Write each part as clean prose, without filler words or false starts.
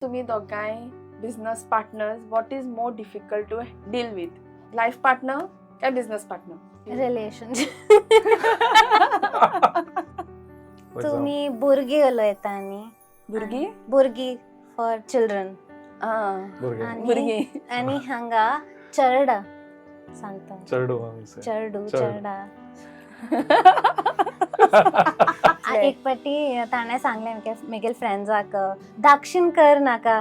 तुम्ही दोघांय business partners, what is more difficult to deal with, life partner काय business partner? Relationship. तुम्ही भुरगी उलयतानी भुरगी फॉर चिल्ड्रन भुरगी आणि हांगा चरडा सांगता. चरडू. एक पाटी ताणें सांगलें मेगेल फ्रेंड्साक दाक्षिण कर नाका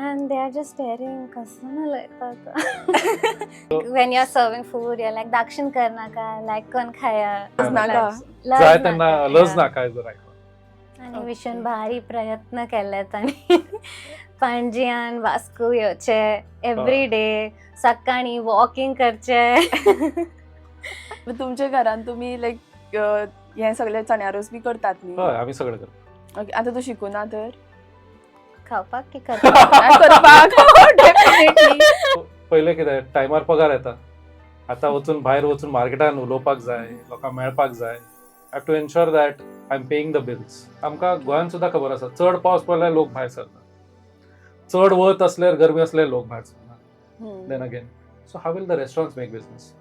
and they are just staring कसं उलयता. When you are serving food you're like Dakshin कर नाका, like कोण खाया जाय तेन्ना लज नाका जर आनी विशून भारी प्रयत्न केलेत आनी पणजीयान वास्को येवचे एवरी डे, सकाळी वॉकिंग करचे. तुमच्या घरान तुम्ही लाईक हे सगळे चण्या रोस बी करतात न्ही? हय, आमी सगळे करतात. ओके, आता तू शिकूना तर खावपाक की करपाक? पहिले कितें टायमार पगार येता, आतां वचून भायर वचून मार्केटान उलोवपाक जाय, लोकांक मेळपाक जाय. I have to ensure that I am paying the bills. आमकां गोंयान सुद्दां खबर आसा, चड पावस पडल्यार लोक भायर सरतात, चड वत असल्यार गरमी असल्यार लोक भायर सरतात. Then again, so how will the restaurants make business?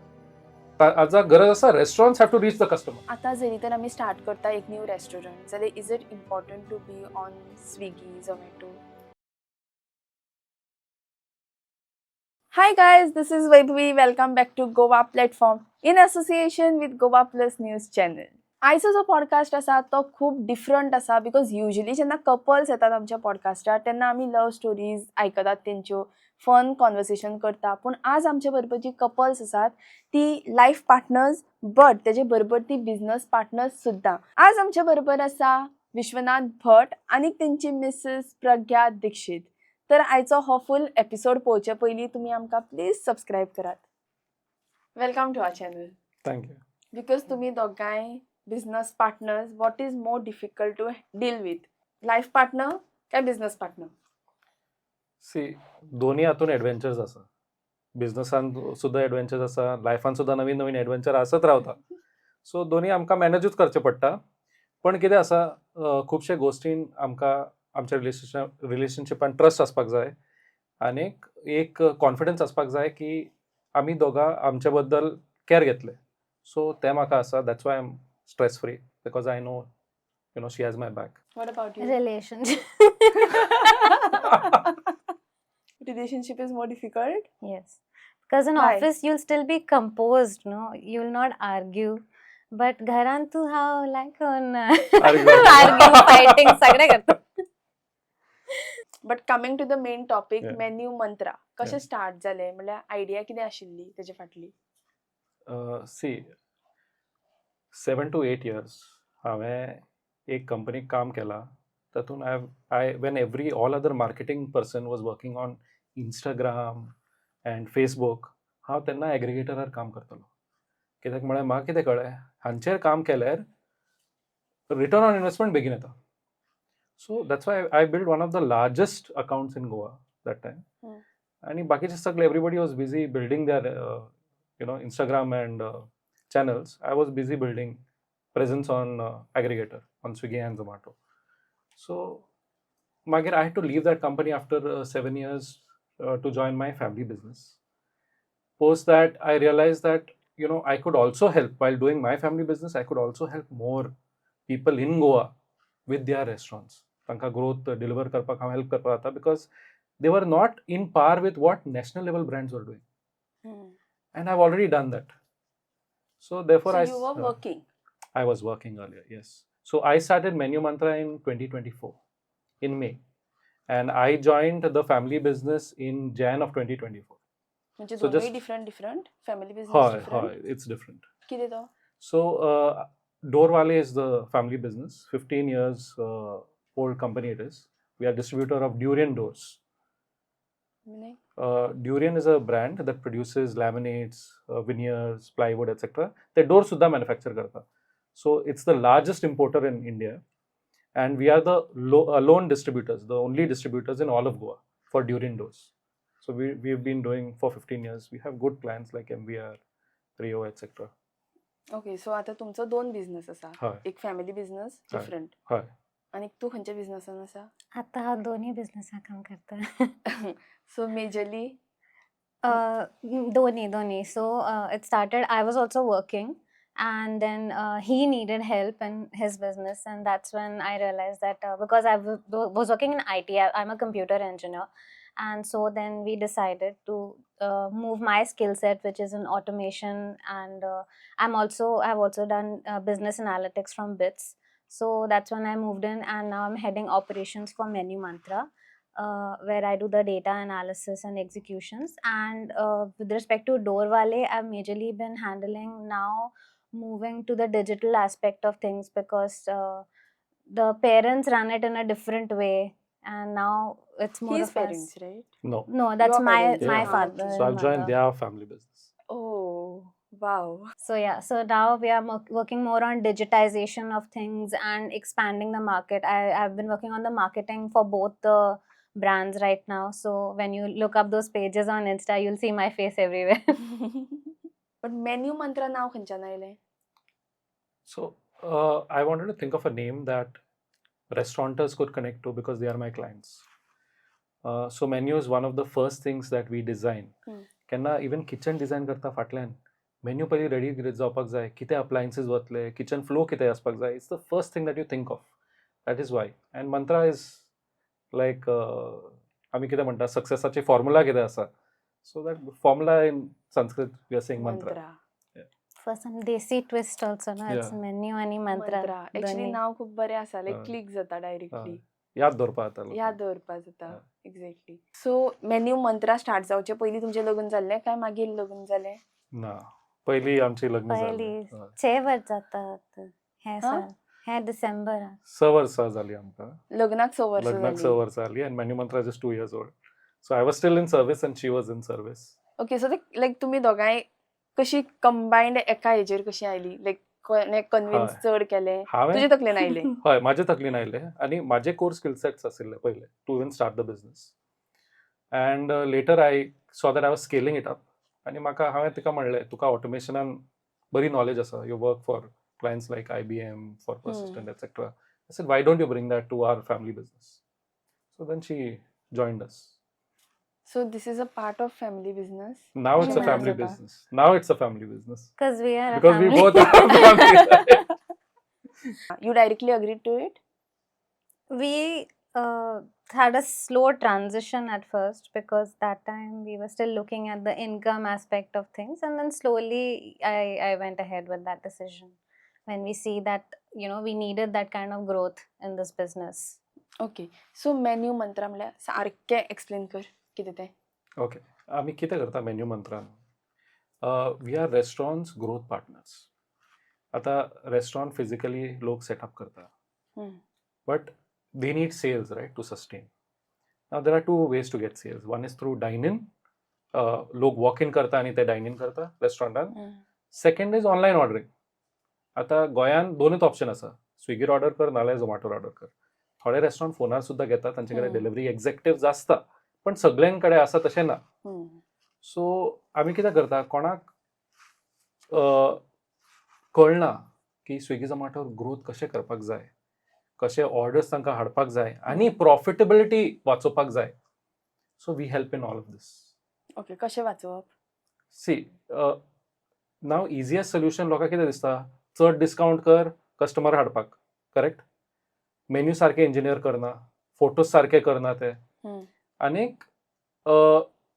आज गरज आसा, restaurants have to reach the customer. आता जरी तर आमी स्टार्ट करता एक न्यू रेस्टॉरंट, जाल्यार is it important to be on Swiggy, Zomato? Hi guys, this is Vaibhavi. Welcome back to Goa Platform in association with Goa Plus News Channel. आयचो जो podcast आसा तो खूब डिफरंट आसा, बिकॉज युजली जेन्ना कपल्स येतात आमच्या पॉडकास्टार तेन्ना आमी लव स्टोरीज आयकतात, तेंच्यो फन कॉन्वर्सेशन करता. पूण आज आमच्या बरोबर जी कपल्स आसात ती लाईफ पार्टनर्स, बट तेजे बरोबर ती बिझनेस पार्टनर्स सुद्दां. आज आमच्या बरोबर आसा विश्वनाथ भट आनी तेंची मिसेस प्रज्ञा दीक्षित. तर आयचो हो फुल एपिसोड पळोवचे पयलीं तुमी आमकां प्लीज सबस्क्रायब करात. Welcome to our channel. Thank you. Because तुमी दोगांय business partners, what is more difficult to deal with, life partner काय बिझनेस पार्टनर? सी, दोन्ही हातून एडव्हेंचर्स आसा. बिझनसान सुद्दां एडव्हेंचर्स आसा, लायफान सुद्दां नवीन नवीन एडव्हेंचर आसत रावता. सो दोन्ही आमकां मॅनेजूच करचे पडटा. पण कितें आसा, खुबशे गोश्टीन आमकां आमच्या रिलेशनशिपान ट्रस्ट आसपाक जाय आनी एक कॉन्फिडन्स आसपाक जाय की आमी दोगां आमच्या बद्दल केअर घेतले. सो तें म्हाका आसा. That's why I am stress free, because I know she has my back. What about you? Relationship. Relationship is more difficult? Yes. Because in Why? office you'll still be composed, no? You'll not argue. But घरान तू हाव like on argue, fighting सगळे करता. But coming to the main topic, Yeah. Menu Mantra कशें Yeah. Start जालें, म्हणल्यार idea कितें आशिल्ली तेजे फाटली? सी, 7 to 8 years हांवें एक कंपनीक काम केलां. तातूंत I when all other marketing person was working on Instagram and Facebook, हांव तेन्ना एग्रिगेटरार काम करतालो. कित्याक म्हळ्यार म्हाका कितें कळ्ळें, हांचेर काम केल्यार रिटर्न ऑन इन्वेस्टमेंट बेगीन येता. So that's why I build one of the largest accounts in Goa that time. आनी बाकीचे सगळे everybody was busy building their Instagram and channels. I was busy building presence on aggregator on Swiggy and Zomato. So magir I had to leave that company after 7 years to join my family business. Post that I realized that I could also help while doing my family business. I could also help more people in Goa with their restaurants. Tanka growth deliver karpak hum help karpa tha, because they were not in par with what national level brands were doing. And I've already done that. So therefore, So you were working? I was working earlier, yes. So I started Menu Mantra in 2024, in May. And I joined the family business in Jan of 2024. म्हणजे So दोन्ही just- different family business different? It's different. कितें तो? So Doorwale is the family business. 15 years old company it is. We are distributor of Durian doors. म्हणजे Durian is a brand that produces laminates, veneers, plywood, etc. They door suddha manufacture karta. So it's the largest importer in India, and we are the lone distributors, the only distributors in all of Goa for Durian doors. So we've been doing for 15 years. We have good clients like MVR, Trio, etc. Okay. So आता तुमचो दोन business आसा, हय. एक family business हय. Different. हय. आणि तू खंयच्या बिझनसान आसा? आता हांव दोन्ही बिझनसां काम करता. सो मेजरली दोन्ही. So it started, I was also working, and then he needed help in his business, and that's when I realized that because I was working in IT, I'm a computer engineer, and so then we decided to move my skill set, which is in automation, and I've also done business analytics from BITS. So that's when I moved in, and now I'm heading operations for Menu Mantra, where I do the data analysis and executions. And with respect to Door Wale, I've majorly been handling now, moving to the digital aspect of things, because the parents run it in a different way, and now it's more his of parents, us. right? No. No, that's Your my parents. my Yeah. father Okay. So and I've joined mother. their family business. Oh, wow. So yeah, so now we are working more on digitization of things and expanding the market. I've been working on the marketing for both the brands right now. So when you look up those pages on Insta, you'll see my face everywhere. पण menu मंत्रा नाव खंयच्यान आयलें? So I wanted to think of a name that restaurateurs could connect to because they are my clients. So menu is one of the first things that we design. केन्ना even kitchen design करता फाटल्यान menu पयलीं ready जावपाक जाय, कितें appliances वतले, kitchen flow कितें आसपाक जाय. It's the first thing that you think of. That is why. And mantra is like आमी कितें म्हणटा सक्सेसाची फॉर्म्युला कितें आसा. So that formula in Sanskrit we are saying mantra. Mantra. For some desi twist also, no? It's Yeah. Menu आणि मंत्रा. मंत्रा actually दोन्ही. नाव खूप बरें आसा, लायक हय. क्लिक जाता डायरेक्टली. याद दवरपा जाता लोकांक. याद दवरपा जाता. हय. एक्झॅक्टली. सो मेन्यू मंत्रा स्टार्ट जावचे पयलीं तुमचें लग्न जाल्लें काय मागीर लग्न जालें? ना पयलीं आमचें लग्न जालें. पहिली 6 वर्ष जातात हे हा? साल, हे डिसेंबर. 6 वर्सां जालीं आमकां. लग्नाक 6 वर्सां लग्नाक 6 जालीं. वर्सां जालीं and Menu Mantra is just 2 years old. So I was still in service and she was in service. Okay, so like तुमी दोगांय कशी कंबायंड एका हेजेर कशी आयली? लायक कोणें कन्विन्स चड केलें? हांवें तुजे तकलेन आयलें? हय म्हाजे तकलेन आयलें आनी म्हाजे कोर स्किल सेट्स आशिल्ले पयले to even start the business. And later I saw that I was scaling it up आनी म्हाका हांवें तिका म्हणलें तुका ऑटोमेशनान बरी नॉलेज आसा, you work for clients like IBM, for Persistent etcetera. I said why don't you bring that to our family business. So then she joined us. So this is a part of family business. Now it's a Yeah. family Zata. business. Now it's a family business. Because we are a Because we family. both are family. You directly agreed to it? We had a slow transition at first, because that time we were still looking at the income aspect of things, and then slowly I went ahead with that decision when we see that we needed that kind of growth in this business. Okay, so Menu Mantra म्हणल्यार सारकें explain कर कितें तें. Okay, आमी कितें करता Menu मंत्रान? We are restaurants growth partners. आतां रेस्टॉरंट फिजिकली लोक सेटअप करता, but they need sales right to sustain. Now there are 2 ways to get sales. One is through dine in. लोक वॉक इन करता आनी ते डायन इन करता रेस्टॉरंटान. Second is online ordering. आतां गोंयान 2च ऑप्शन आसा, स्विगीर ऑर्डर कर नाल्यार झोमॅटोर ऑर्डर कर. थोडे रेस्टॉरंट फोनार सुद्दां घेतात, तांचे कडेन डिलिव्हरी एक्झेक्युटिव्स आसता, पण सगळ्यां कडेन आसा तशें ना. सो आमी कितें करता, कोणाक कळना की स्विगी झोमॅटोर ग्रोथ कशें करपाक जाय, कशें ऑर्डर्स तांकां हाडपाक जाय आनी प्रॉफिटेबिलिटी वाचोवपाक जाय. So we help in all of these. Okay, कशें वाचोवप? सी नाव इजियस्ट सोल्युशन लोकांक कितें दिसता, चड डिस्कावंट कर कस्टमर हाडपाक, करेक्ट? मेन्यू सारके इंजिनियर करना, फोटोज सारके करना ते, आनीक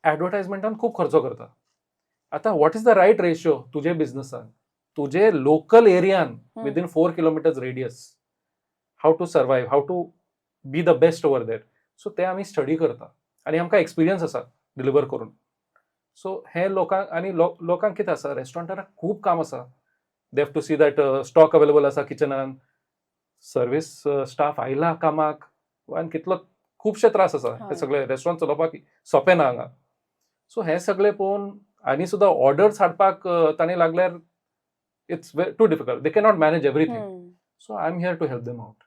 एडवर्टायजमेंटान खूब खर्च करता. आतां what is the right ratio तुजे बिझनसान, तुजे लोकल एरियान within 4 kilometers radius, how to survive, how to be the best over there. So ते आमी स्टडी करता आनी आमकां एक्सपिरियन्स आसा डिलिव्हर करून. सो हे लोकांक आनी लोकांक कितें आसा, रेस्टॉरंटाक खूब काम आसा. They have to see that stock available आसा किचनान, सर्वीस स्टाफ आयला कामाक, आनी कितलो खुबशे त्रास आसा. हे सगळे रेस्टॉरंट चलोवपाक सोंपें ना हांगा. सो हे सगळे पळोवन आनी सुद्दां ऑर्डर्स हाडपाक तांणी लागल्यार it's too difficult. They cannot manage everything. So I am here to help them out.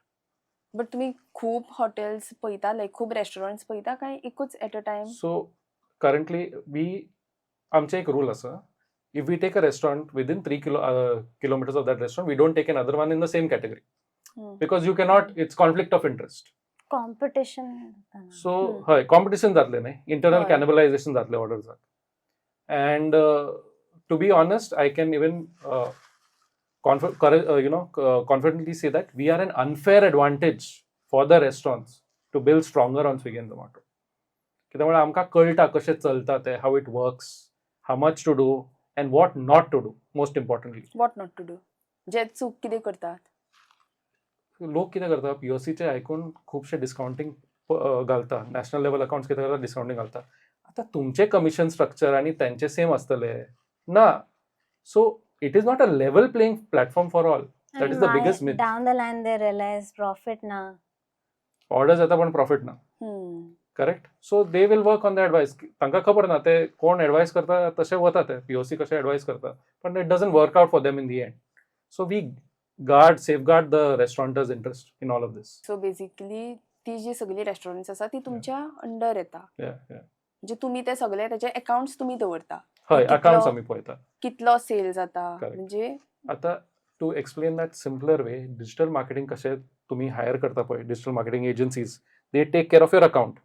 But तुमी खूब हॉटेल्स पळयता, लायक खूब रेस्टॉरंट्स पळयता काय एकूच at a time? So currently आमचे एक रूल आसा, if we take a restaurant within 3 kilometers of that restaurant, we don't take another one in the same category. Because you cannot, it's conflict of interest. Competition so हय, competition जातलें न्ही, internal हय. Cannibalisation जातलें ऑर्डर्साक. And to be honest, I can even confidently say that we are an unfair advantage for the restaurants to build stronger on Swiggy and Zomato. कित्याक म्हळ्यार आमकां कळटा कशें चलता तें, how it works, how much to do and what not to do. Most importantly what not to do, जे चूक कितें करतात. लोक कितें करता, POCचे आयकून खुबशे डिस्काउंटींग घालता, नॅशनल लेवल अकाउंट्स कितें करता, डिस्काउंटींग घालता. आतां तुमचे कमिशन स्ट्रक्चर आनी तेंचे सेम आसतले ना. So it is not a level playing platform for all. That is the biggest myth. Down the line they realize profit ना. ऑर्डर्स येता पण प्रॉफिट ना. Correct. So they will work on the advice. तांकां खबर ना ते कोण advice करता तशें वता ते, POC कशें एडवायस करता, पण it doesn't work out for them in the end. So we safeguard the restauranters' interest in all of this. So basically ती जी सगळी रेस्टॉरंट्स आसा ती तुमच्या अंडर येता. म्हणजे तुमी ते सगळे त्याचे अकाउंट्स तुमी दवरता. हय, कितलो- अकाउंट्स आमी पळयता. कितलो सेल जाता. Correct. म्हणजे आता to explain that simpler way, digital marketing कशें तुमी हायर करता पळय, digital marketing agencies, they take care of your account.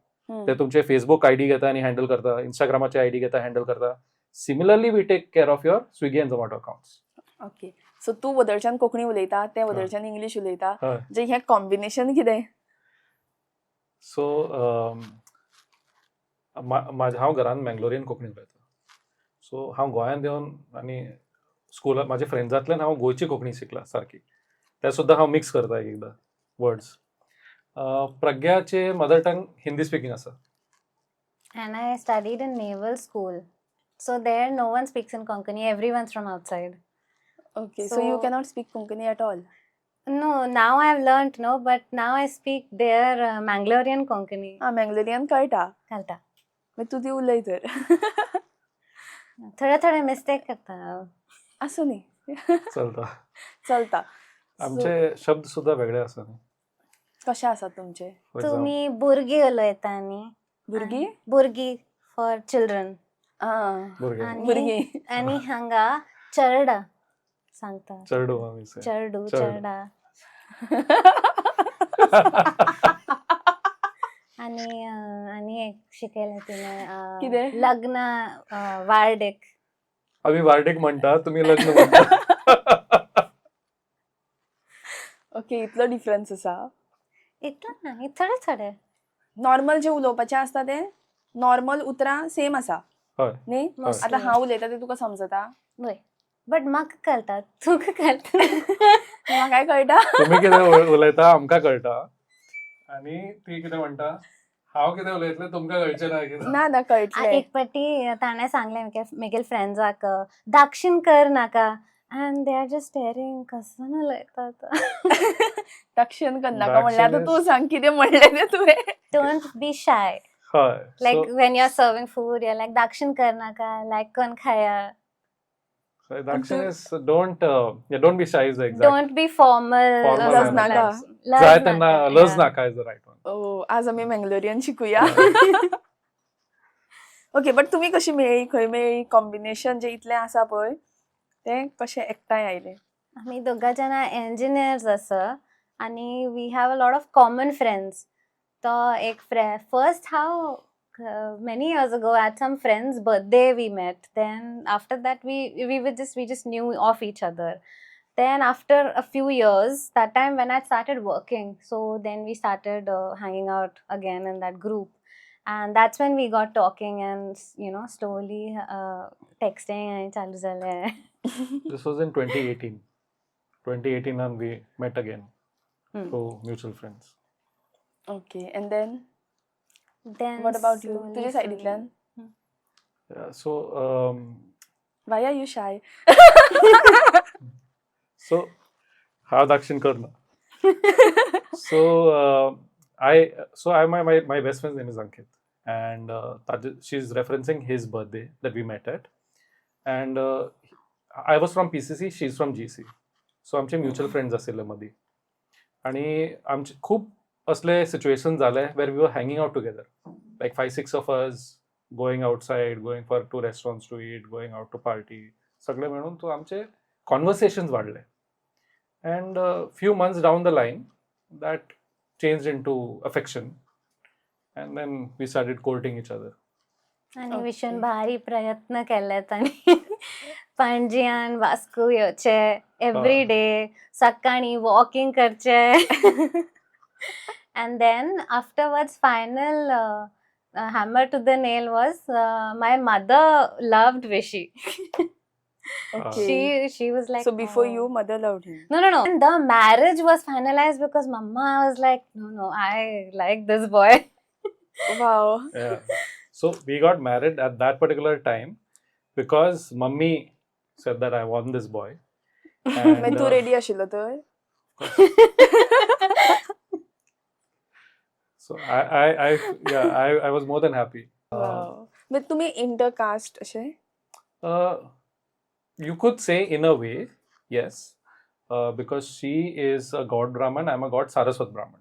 ते तुमचे फेसबुक आयडी घेता आनी हँडल करता, इंस्टाग्रामाचे आयडी घेता, हँडल करता. Similarly we take care of your Swiggy and Zomato accounts. Okay. So तू वदळच्यान कोंकणी उलयता, ते वदळच्यान इंग्लीश उलयता, हय. जे हे कॉम्बिनेशन कितें. सो हांव घरान मँगलोरियन कोंकणी उलयता. सो हांव गोंयांत येवन आनी स्कुलान म्हाज्या फ्रेंड्सांतल्यान हांव गोंयची कोंकणी शिकला सारकी. ते सुद्दां हांव मिक्स करता एक एकदां वर्ड्स. प्रज्ञाचे मदर टंग हिंदी स्पिकींग आसा. And I studied in naval school. So there no one speaks in Konkani, everyone's from outside. Okay. So you So- cannot speak Konkani at all. No, now I've learnt, no, but now I speak their Mangalorean Konkani. Mangalorean कळटा, Kalta. मागीर तू ती उलय तर. थोडे mistake करता हांव. असो न्ही, चलता. चलता. आमचे शब्द सुद्दां वेगळे आसा न्ही. कशे आसात तुमचे. फॉर एग्जाम्पल तुम्ही बुरगी उलयता न्ही. भुरगीं. बुरगी फॉर चिल्ड्रन. भुरगे आणि- भुरगीं. आणि हांगा चरडा सांगता. चरडू आमी say. चरडू चरड. चरडा. आणि एक शिकयलें तिने कितें? लग्न वार्डेक. आमी वार्डेक म्हणटा, तुमी लग्न म्हणटा. ओके. इतलो डिफरन्स आसा. इतलो नाही, थोडे नॉर्मल जे उलोवपाचें आसता तें नॉर्मल उतरां सेम आसा हय. न्ही. Mostly. आतां हांव उलयता तें तुका समजता. वय. बट म्हाका कळटा, तुका कळटा. म्हाकाय कळटा. तुमी कितें उलयता आमकां कळटा, आनी ती कितें म्हणटा, हांव कितें उलयतलें तुमकां कळचें ना कितें. ना कळटलें. एक फावटी ताणें सांगलें म्हगेल फ्रेंड्साक दाक्षिण कर नाका. And they are just staring, कसं उलयता तो. दक्षिण करनाका म्हणल्यार आतां दक्षिण तूं is- सांग कितें म्हणलें तें तुवें. Don't be shy. हय. Like So, when you're serving food, you're like Dakshin कर नाका, like कोण खाया. Dakshin is don't be shy is the exact. Don't be formal. Formal लज नाका. जाय तेन्ना लज नाका is the right one. ओ, आज आमी मँगलोरियन शिकुया. ओके. बट तुमी कशी मेळ्ळी, खंय मेळ्ळी, कॉम्बिनेशन जे इतलें आसा पळय तें कशें एकठांय आयलें. आमी दोगा जाणां engineers आसा आणि we have a lot of common friends. तो एक first हांव many years ago at some friend's birthday we met. Then after that we just knew of each other. Then after a few years, that time when I started working, so then we started hanging out again in that group. And that's when we got talking and slowly texting and chalu zale. This was in 2018. 2018 and we met again through mutual friends. Okay. And then Then what about you, slowly, तुजे सायडींतल्यान. Yeah, so why are you shy. हांव दाक्षिण करना. My best friend's name is Ankit, and she's referencing his birthday that we met at, and I was from PCC, she's from GC, so आमचे mutual friends आशिल्ले मदीं, आनी आमचे खूब असले सिच्युएशन जाले where we were hanging out together, like 5-6 of us going outside, going for 2 restaurants to eat, going out to party, सगळे मिळून तो आमचे कॉन्वर्सेशन्स वाढले. And a few months down the line, that changed into affection, and then we started courting each other. आणि Okay. विशून भारी प्रयत्न केलेत आणि पणजीयान वास्को येवचे एव्हरी डे, सकाळी वॉकिंग करचे. And then afterwards, final hammer to the nail was my mother loved Vishy. Okay. She was like, So before "Oh." you, mother loved him. No. And the marriage was finalized because Mama was like, no, I like this boy. Wow. Yeah. So we got married at that particular time because mummy said that I want this boy. When तू ready आशिल्लो तर? So I was more than happy. Wow. But तुम्ही intercaste असे? You could say in a way, yes, because she is a god Brahman, I'm a god Saraswat Brahman.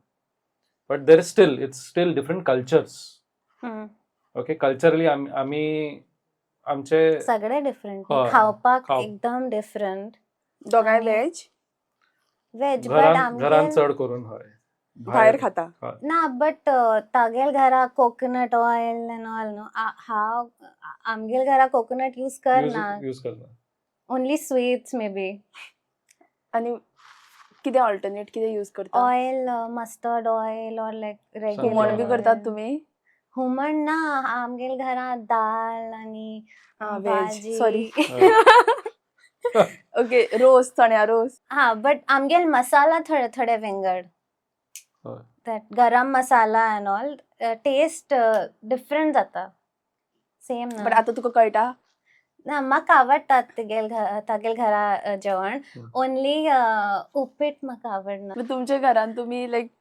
But it's still different cultures. Hmm. Okay, culturally आम्ही आमचे सगळे different, हय, खावपाक खाव- एकदम different. दोगांय आणि- व्हेज? वेज बट घरान चड करून हय भायर खाता? हय. ना बट तागेल घरा coconut oil and all know हांव आमगेल घरा कोकोनट यूज करना, यूज करता. Only sweets may be. आणि कितें ऑल्टरनेट कितें यूज करता? ऑयल मस्टर्ड ऑयल और लायक हुमण बी करतात तुम्ही? हुमण ना, आमगेल घरा दाल आणि व्हेज, भाजी. सॉरी. ओके, रोस, चण्या रोस. हा, बट आमगेल मसाला थोडे थोडे वेंगड. हय. that garam masala and all taste different जाता. सेम ना. बट आता तुका कळटा? ना, म्हाका आवडटा तागेल घरा जेवण. ओनली उपीट म्हाका आवडना. मग तुमच्या घरान तुम्ही लाईक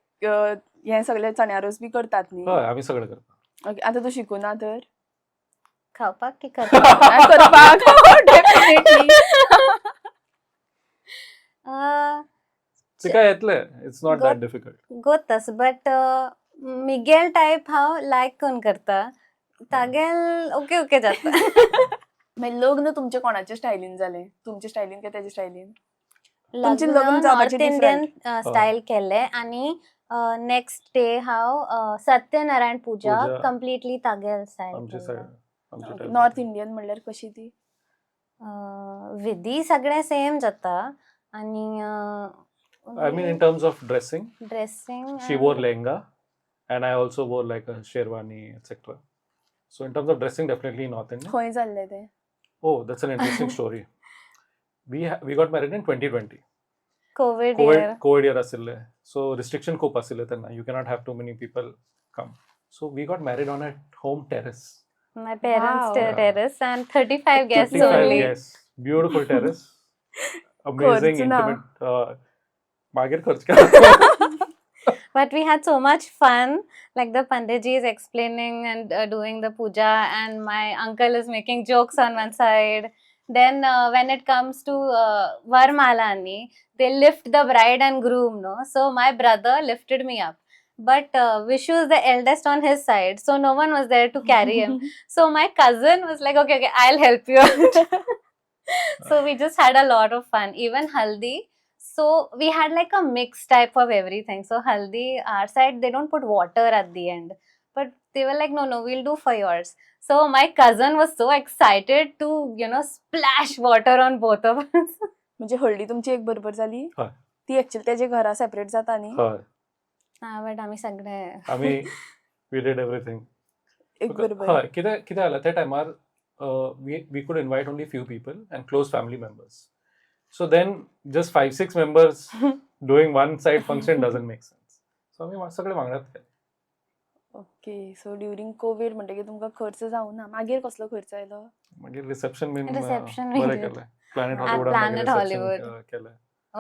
हे सगळे चण्या रोस बी करतात न्ही? हय, आम्ही सगळं करता. ओके, आता तू शिकूना तर? खावपाक की करपाक? करपाक डेफिनेटली. तिका येतलें, इट्स नॉट दॅट डिफिकल्ट. गोतस, बट मिगेल टाईप हांव लायक करून करता. तागेल ओके ओके जाता. मागीर लग्न तुमचे कोणाच्या स्टायलीन जालें? तुमच्या स्टायलीन काय तेच्या स्टायलीन? तुमचें लग्न लग्न जावपाचें नॉर्थ इंडियन different. स्टाईल केले आणि नेक्स्ट डे हांव सत्यनारायण पूजा पूजा. कम्प्लिटली तागेल आमची स्टाईल. आमची type. नॉर्थ इंडियन म्हणल्यार कशी ती? विधी सगळे सेम जाता आणि I mean in terms of dressing, dressing she wore lehenga and I also wore like a sherwani, etc. So in terms of dressing, definitely North Indian. खंय जाल्लें तें? Oh, that's an interesting story. We got married in 2020. Covid COVID year आसिल्ले. So restriction खूप आसिल्ले तेन्ना. You cannot have too many people come. So we got married on a home terrace. my parents Wow. terrace and 35 guests 35 only. yes. Beautiful terrace. Amazing, खर्च ना. intimate. मागीर खर्च केला. But we had so much fun, like the Panditji is explaining and doing the puja, and my uncle is making jokes on one side. Then when it comes to Varmalani, they lift the bride and groom, no? So my brother lifted me up. But Vishu is the eldest on his side, so no one was there to carry him. So my cousin was like, okay, I'll help you out. So we just had a lot of fun. Even Haldi. So we had like a mixed type of everything. So Haldi, our side, they don't put water at the end. But they were like, no, we'll do for yours. So my cousin was so excited to, splash water on both of us. म्हणजे हळदी तुमची एक बरोबर जाली? हय. ती actually त्याचे घरा सेपरेट जाता न्ही? हय. बट आम्ही सगळे आम्ही we did everything. एक बरोबर. हय, कितें जालें त्या टायमार we could invite only few people and close family members. So then just 5-6 members doing one side function doesn't make sense. So आम्ही सगळे वांगडाच केले. ओके, सो ड्युरिंग कोविड म्हणटकीर तुमकां खर्च जावना. मागीर कसलो खर्च आयलो? मागीर रिसेप्शन बीन Reception बरें did. केलें. Planet At हॉलिवूडान Planet Hollywood. केलें.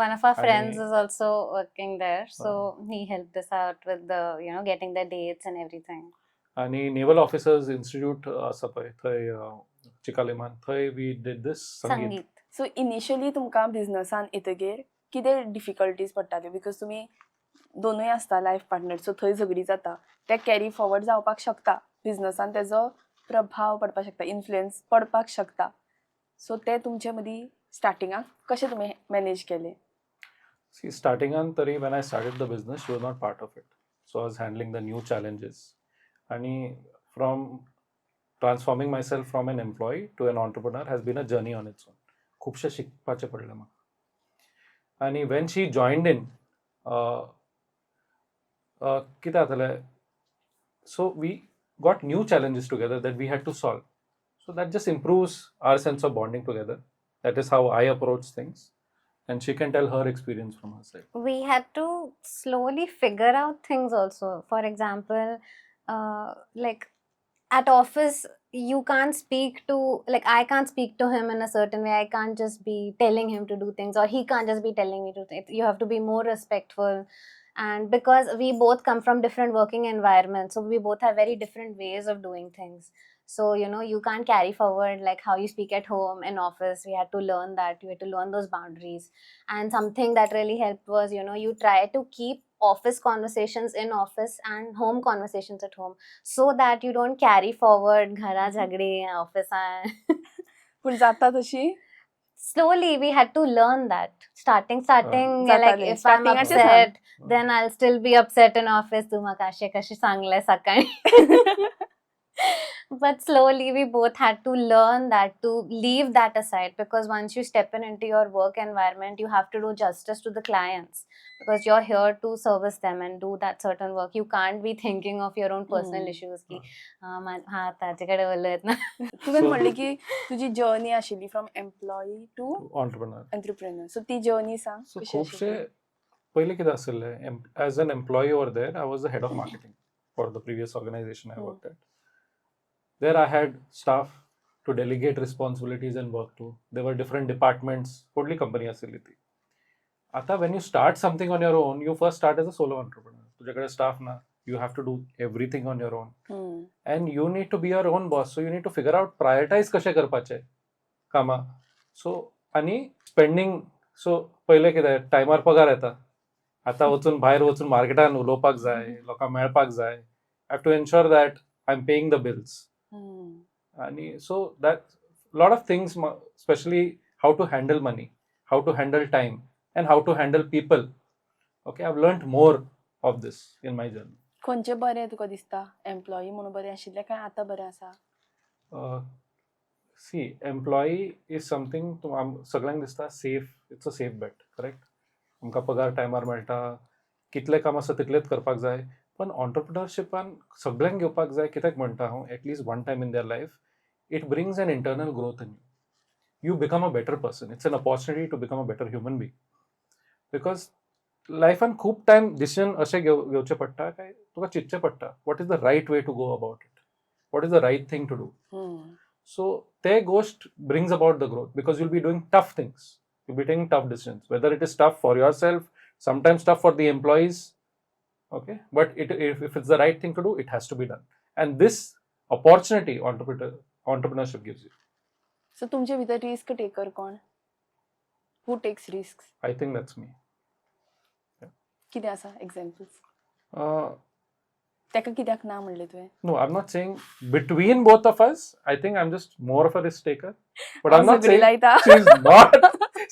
one of our friends आणि- is also working there, so he helped us out with the getting the dates and everything. आणि नेवल ऑफिसर्स इन्स्टिट्यूट आसा पळय थंय चिकालेमान थंय we did this संगीत. Sangeet. So initially तुमकां बिझनसान येतगीर कितें डिफिकल्टीज पडटाल्यो? बिकॉज तुमी दोनूय आसता लायफ पार्टनर, सो थंय झगडी जाता. ते कॅरी फॉरवर्ड जावपाक शकता. बिझनसान तेजो प्रभाव पडपाक शकता, इन्फ्लुएन्स पडपाक शकता. सो ते तुमचे मदीं स्टार्टिंगाक कशें तुमी मॅनेज केलें? See, starting on Tari, when I started the business, she was not part of it. So I was handling the new challenges. And from transforming myself from an employee to an entrepreneur has been a journey on its own. खुबशें शिकपाचें पडलें म्हाका. And when she joined in, कितें जातालें, so we got new challenges together that we had to solve. So that just improves our sense of bonding together. That is how I approach things. And she can tell her experience from her side. We had to slowly figure out things also. For example, like at office, you can't speak to, like, I can't speak to him in a certain way. I can't just be telling him to do things, or he can't just be telling me to do things. You have to be more respectful. And because we both come from different working environments, so we both have very different ways of doing things. So, you can't carry forward like how you speak at home in office. We had to learn that. You had to learn those boundaries. And something that really helped was, you try to keep office conversations in office and home conversations at home, so that you don't carry forward घरा झगड़े office आए. पूण जाता तशी Slowly we had to learn that. Starting जाता like नाही. if I'm Starting अशें upset, then I'll still be upset in office. तू म्हाका अशें कशें सांगलें सकाळी. But slowly we both had to learn that, to leave that aside, because once you step into your work environment, you have to do justice to the clients, because you're here to service them and do that certain work. You can't be thinking of your own personal issues की हा ताजेकडे उलयत ना. तुवें म्हणलें की तुजी journey आशिल्ली from employee to Entrepreneur. Entrepreneur. So ती जर्नी सांग So कशी आशिल्ली. खुबशें पयलीं कितें आसलें, as an employee over there, I was the head of marketing for the previous organization I worked at. There I had staff to delegate responsibilities and work to. There were different departments. व्हडली company आशिल्ली ती. आता when you start something on your own, you first start as a solo entrepreneur. तुझ्याकडे staff ना, you have to do everything on your own. And you need to be your own boss. So you need to figure out prioritize कशें करपाचें कामां. So आणि spending, so पहिले कितें टायमार पगार येता. आता वचून भायर वचून मार्केटान उलोवपाक जाय, लोकांक मेळपाक जाय. I have to ensure that I'm paying the bills. And so that lot of things, especially how to handle money, how to handle time, and how to handle people. Okay, I've learned more of this in my journey. खंयचें बरें तुका दिसता? Employee म्हणून बरें आशिल्लें काय आतां बरें आसा? See, employee is something सगळ्यांक दिसता safe. It's a safe bet, correct? आमकां पगार टायमार मेळटा, कितलें काम आसा तितलेंच करपाक जाय. पण ऑन्टरप्रिनरशिपान सगळ्यांक घेवपाक जाय. कित्याक म्हणटा हांव, at least one time in their life, it brings an internal growth in you. You become a better person. It's an opportunity to become a better human being. Because लायफान खूब टायम डिसिजन अशें घेवचें पडटा काय तुका चिंतचें पडटा, what is the right way to go about it, what is the right thing to do. So ते गोष्ट brings about the growth, because you'll be doing tough things. You'll be taking tough decisions, whether it is tough for yourself, sometimes tough for the employees. Okay, but if it's the right thing to do, it has to be done. And this opportunity entrepreneurship gives you. सो तुमचे भितर risk taker कोण? Who takes risk? I think that's me. कितें आसा examples? Uh, ताका कित्याक ना म्हणलें तुवें? no, I'm not saying between both of us. I think I'm just more of a risk taker. But I'm not झगडी saying लायता.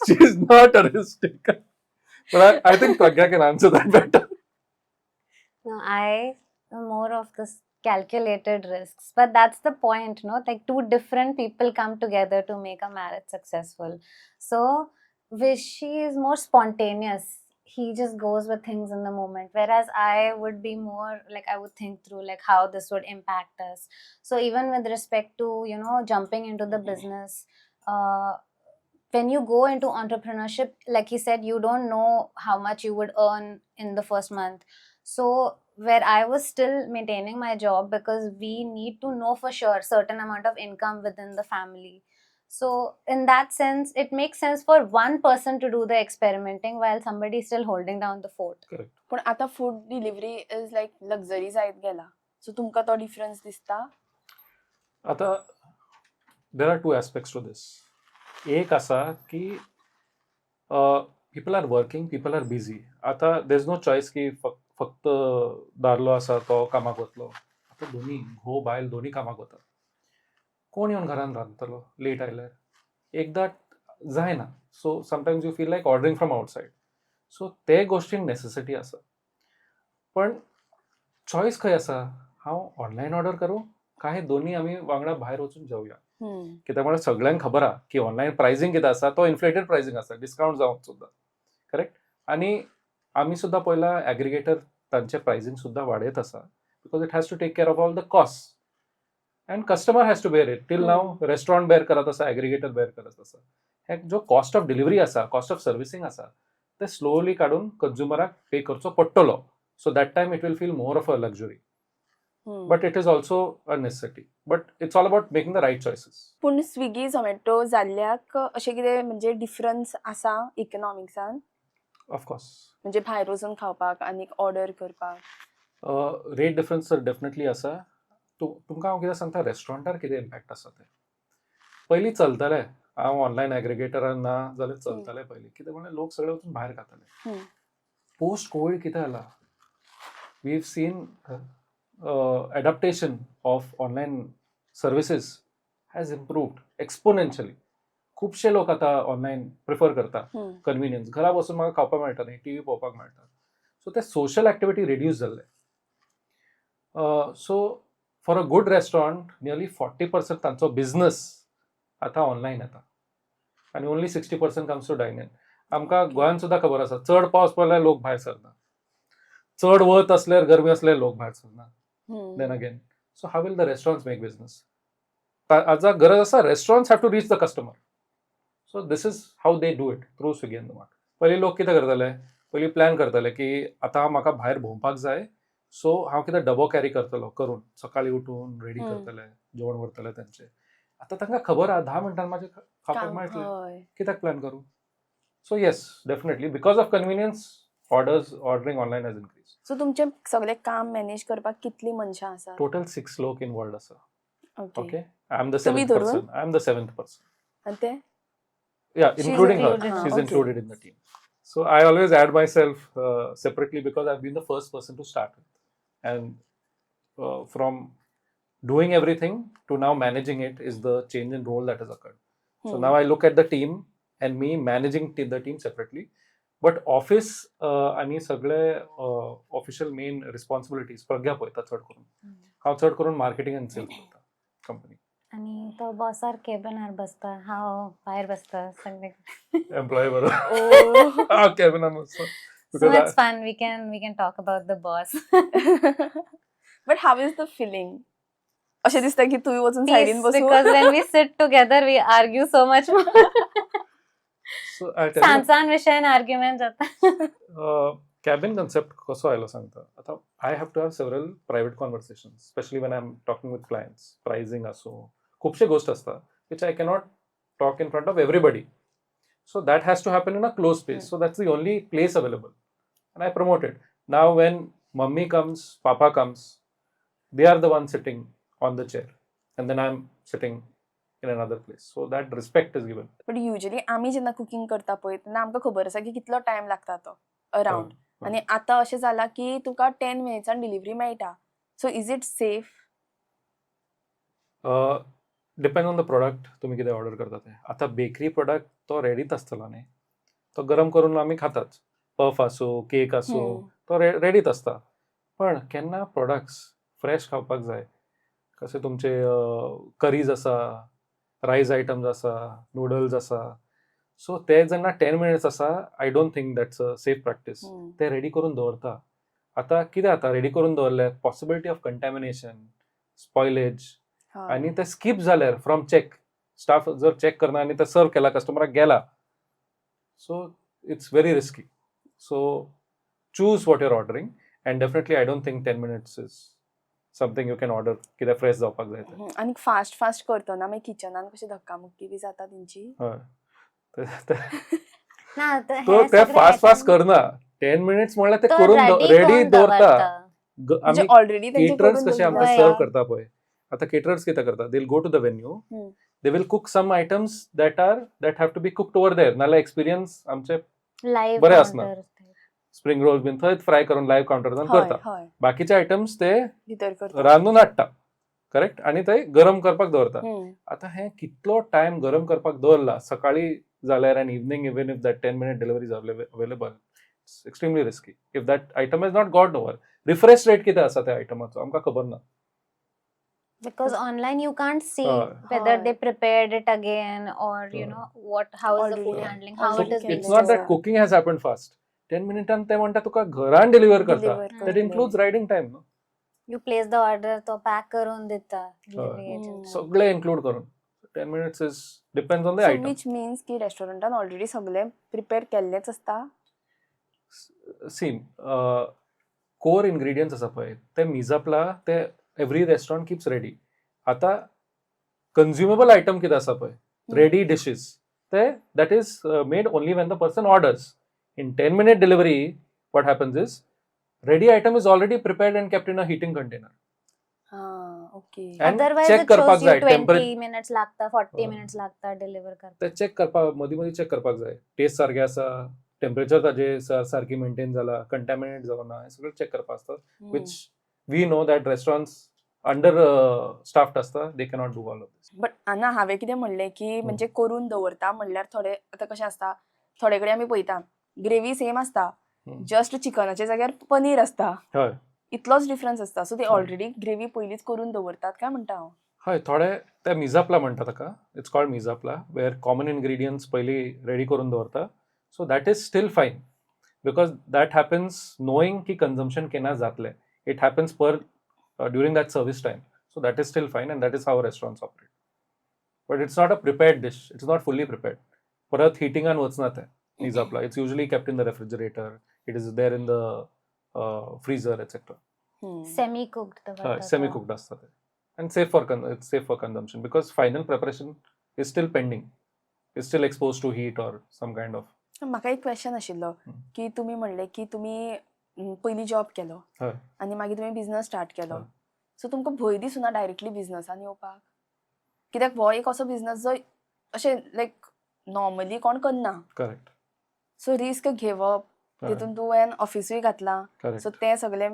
she's not a risk taker. But I think Pragya can answer that better. No, I am more of this calculated risks. But that's the point, no? Like two different people come together to make a marriage successful. So Vishy is more spontaneous. He just goes with things in the moment. Whereas I would be more like, I would think through like how this would impact us. So even with respect to, jumping into the business, when you go into entrepreneurship, like he said, you don't know how much you would earn in the first month. So where I was still maintaining my job, because we need to know for sure certain amount of income within the family. So in that sense, it makes sense for one person to do the experimenting while somebody is still holding down the fort. Correct. पण आता food delivery is like luxury जायत गेला. सो तुमकां तो difference दिसता? आता there are two aspects to this. एक असा की people are working, people are busy. आता there's no choice की फक्त दादलो आसा तो कामाक वतलो. आता दोन्ही घोव बायल दोन्ही कामाक वतात. कोण येवन घरान रांदतलो लेट आयल्यार? एकदा जायना. So sometimes you feel like ordering from outside. So ते गोष्टींक नेसेसिटी आसा. पण चॉयस खंय आसा, हांव ऑनलायन ऑर्डर करूं काय हे दोन्ही आमी वांगडा भायर वचून जेवया. कित्याक म्हळ्यार सगळ्यांक खबर आहा की ऑनलायन प्रायसींग कितें आसा तो इन्फ्लेटेड प्रायसींग आसा, डिस्कावंट जावंक सुद्दां. करेक्ट. आनी आमी सुद्दां पळयला एग्रिगेटर तांचे प्रायसींग सुद्दां वाडयत आसा because it has to take care of all the cost and customer has to bear it. Till now restaurant bear करत आसा, एग्रिगेटर बेअर करत आसा. हे जो कॉस्ट ऑफ डिलिव्हरी आसा, कॉस्ट ऑफ सर्विसींग आसा, ते स्लोली काडून कंज्युमराक पे करचो पडटलो. So that time it will feel more of a luxury. But it is also a necessity. But it's all about making the right चॉयसेस. पूण Swiggy Zomato जाल्ल्याक अशें कितें म्हणजे डिफरन्स आसा इकॉनॉमिक्सान? ऑफकोर्स म्हणजे भायर वचून खावपाक आनी ऑर्डर करपाक? रेट डिफरन्स तर डेफिनेटली आसा. तुमकां हांव कितें सांगता, रेस्टॉरंटार कितें इम्पॅक्ट आसा तें. पयलीं चलतालें, हांव ऑनलायन एग्रिगेटरान ना जाल्यार चलतालें पयलीं. कितें म्हणल्यार लोक सगळे वचून भायर खाताले. पोस्ट कोवीड कितें जाला, we have seen adaptation of online services has improved exponentially. खुबशे लोक आता ऑनलायन प्रिफर करता. कन्व्हिनियन्स, घरा बसून म्हाका खावपाक मेळटा न्ही, टीव्ही पळोवपाक मेळटा. सो ते सोशल एक्टिविटी रिड्यूस जाल्ले. So for a good restaurant nearly 40% तांचो बिझनस आतां ऑनलायन येता आनी ओन्ली 60% कम्स टू डायन इन. आमकां गोंयान सुद्दां खबर आसा, चड पावस पडल्यार लोक भायर सरना, चड वत असल्यार गरमी असल्यार लोक भायर Sarna. Then again, so how will the restaurants make business? Aja गरज आसा, restaurants have to reach the customer. So this is how they do it, through Swiggy and Zomato. पयलीं लोक कितें करताले, पयलीं प्लॅन करताले की आतां म्हाका भायर भोंवपाक जाय, सो हांव कितें डबो कॅरी करतलो करून सकाळीं उठून रेडी करतले, जेवण व्हरतले तांचें. आतां तांकां खबर आहा 10 मिनटान म्हाजें खावपाक मेळटलें, कित्याक प्लॅन करूं. So yes, definitely because of convenience ordering online has increase. So तुमचे सगळे काम मॅनेज करपाक कितली मनशां आसा? टोटल 6 लोक इनवॉल्वड आसा. ओके. Okay, I'm the तुम्ही 7th धरून? person. I'm the 7th person. आनी ते Yeah, She's including her. included. She's Okay. included in the team. So I always add myself separately because I've been the first person to start with. And from doing everything to now managing it is the change in role that has occurred. So now I look at the team and me managing the team separately. But office आणि सगळे official main responsibilities प्रज्ञा पळयता चड करून. हांव चड करून marketing and sales पळयता company. आणि तो बॉसार केबिनार बसता, हांव भायर बसता सगळे. एम्प्लॉय बरोबर Oh. हांव कॅबिनान बसता. So it's fun. We can talk about the boss. But how is the feeling? अशें दिसता की तुवें वचून सायडीन बसून Because when we sit together, we argue so much more. So I tell you, सांसान विशयान आर्ग्युमेंट जाता. कॅबिन कन्सेप्ट कसो आयलो सांगता. आतां I have to have several private conversations, especially when I am talking with clients. Pricing असो, खुबशे गोष्ट आसता which I cannot talk in front of everybody. So that has to happen in a closed space. So that's the only place available. And I promote it. Now when mummy comes, papa comes, they are the ones sitting on the chair. And then I'm sitting in another place. So that respect is given. But usually आमी जेन्ना cooking करता पळय तेन्ना आमकां खबर आसा की कितलो टायम लागता तो अरावंड. आनी आतां अशें जाला की तुका 10 मिनिट्सान डिलिव्हरी मेळटा. सो is it safe? Depend on the product तुमी कितें ऑर्डर करता तें. आतां बेकरी प्रोडक्ट तो रेडीच आसतलो न्ही, तो गरम करून आमी खातात. पफ आसूं, केक आसूं, तो रेडीच आसता. पण केन्ना प्रोडक्ट्स फ्रेश खावपाक जाय, कशे तुमचे करीज आसा, रायस आयटम्स आसा, नूडल्स आसा, सो ते जेन्ना 10 मिनिट्स आसा, I don't think that's a safe practice. ते रेडी करून दवरता. आतां कितें जाता, रेडी करून दवरल्यार पॉसिबिलिटी ऑफ कंटॅमिनेशन, स्पॉयलेज, आनी ते स्कीप जाल्यार फ्रॉम चेक, स्टाफ जर चेक करना आनी ते सर्व केला, कस्टमराक गेला, so it's very risky. So choose what your ordering and definitely I don't think 10 minutes is something you can order कितें फ्रेश जावपाक जाय तें. आनी फास्ट करतना मागीर किचनान कशी धक्कामुक्की बी जाता तेंची? हय, ना तो ते फास्ट करना. 10 मिनिट्स म्हणल्यार ते करून रेडी दवरता. आमी ऑलरेडी केटरर्स कशे आमकां सर्व करता पळय, आतां केटरर्स कितें करता, they will go to the venue, they will cook some items that have to be cooked over there. नाल्यार एक्सपिरियन्स आमचे लाईव्ह बरें आसना. स्प्रिंग रोल्स बीन थंयच फ्राय करून लायव्ह काउंटरान करता. बाकीचे आयटम्स ते भितर करता, रांदून हाडटा, करेक्ट, आनी ते गरम करपाक दवरता. आतां हे कितलो टायम गरम करपाक दवरला, सकाळी जाल्यार आनी evening, even if that 10 minute delivery is available, It's extremely risky. If that item has not gone over, refresh rate किती आसा त्या आयटमाचो आमकां खबर ना. Because online you can't see Hoy. whether they Hoy. prepared it again, or you know how is the Already- food yeah. handling, how So it is being it's not that stored. cooking has happened fast. 10 minutes ते म्हणटा तुका घरान deliver करता. Deliver That करतले. includes riding time. No? You place the order, तो pack करून देता delivery Hoy. agent. सगळे include करून. 10 minutes is depends on the So item. which means की रेस्टॉरंटान ऑलरेडी सगळे प्रिपेअर केल्लेच असता. See, core ingredients आसा पळय ते मिजापला ते every restaurant keeps ready. आता consumable item कितें आसा पळय ready dishes ते that is made only when the person orders. In 10-minute delivery, what happens is ready item is already prepared and kept in a heating container. हा okay. And Otherwise check it करपाक shows you जाय 20 temperature. minutes लागता, 40 Oh. minutes लागता deliver करता. ते check करपाक मदीं मदीं चेक करपाक जाय टेस्ट सारकें आसा टेम्परेचर ताजें सारकी मेंटेन जाला कंटॅमिनेट जावना हें सगळें चेक करपाक आसता which we know that restaurants under staffed असता they cannot do all of this. But हांगा हांवें कितें म्हणलें की म्हणजे करून दवरता म्हणल्यार थोडे आतां कशें आसता थोडे कडेन आमी पळयता ग्रेवी सेम आसता जस्ट चिकनाच्या जाग्यार पनीर आसता हय इतलोच डिफरन्स आसता सो ते ऑलरेडी ग्रेवी पयलींच करून दवरतात काय म्हणटा हांव. हय थोडे ते मिजापला म्हणटा ताका it's called mise en place where common ingredients पयलीं रेडी करून दवरता so that is still fine because that happens knowing की कन्झम्पशन केन्ना जातलें इट हॅपन्स पर during that service time so that is still fine and that is how restaurants operate but it's not a prepared dish it's not fully prepared परत हिटिंगान वचना तें mise en place it's usually kept in the refrigerator it is there in the freezer etcetera Semi cooked semi cooked असता ते and safe for it's safe for consumption because final preparation is still pending is still exposed to heat or some kind of. म्हाका एक question आशिल्लो की तुमी म्हणले की तुमी पयलीं जॉब केलो हय आनी मागीर तुमी बिझनस स्टार्ट केलो हय. सो तुमकां भंय दिसना डायरेक्टली बिझनसान येवपाक कित्याक हो एक असो बिझनस जो अशें लायक नॉर्मली कोण करना करेक्ट सो रिस्क घेवप तितून तुवें ऑफिसूय घातलां करेक्ट सो तें सगळें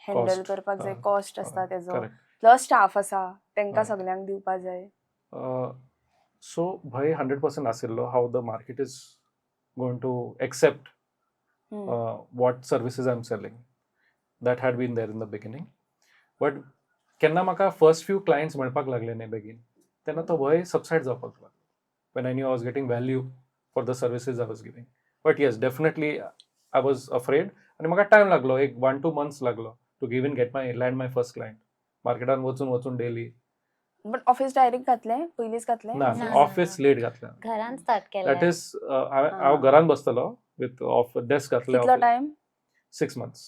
हँडल Cost. करपाक जाय हय. कॉस्ट आसता तेजो करेक्ट प्लस स्टाफ आसा तेंकां हय. सगळ्यांक दिवपा जाय. सो भंय 100% आशिल्लो how the market is going to accept what services I'm selling. That had been there in the beginning. But केन्ना म्हाका फर्स्ट फ्यू क्लायंट्स मेळपाक लागले न्ही बेगीन तेन्ना तो भंय सबसायड जावपाक लागलो when I knew I was getting value for the services I was giving. But yes, definitely I was afraid आणि म्हाका टायम लागलो एक 1-2 months लागलो to even get land my first client. मार्केटान वचून डेली बट ऑफिस डायरेक्ट घातलें पयलींच घातलें ना ना, ऑफिस लेट घातलें घरान स्टार्ट दॅट केलें. इज हांव घरान बसतलो विथ डेस्क घातलें कितलो time 6 months.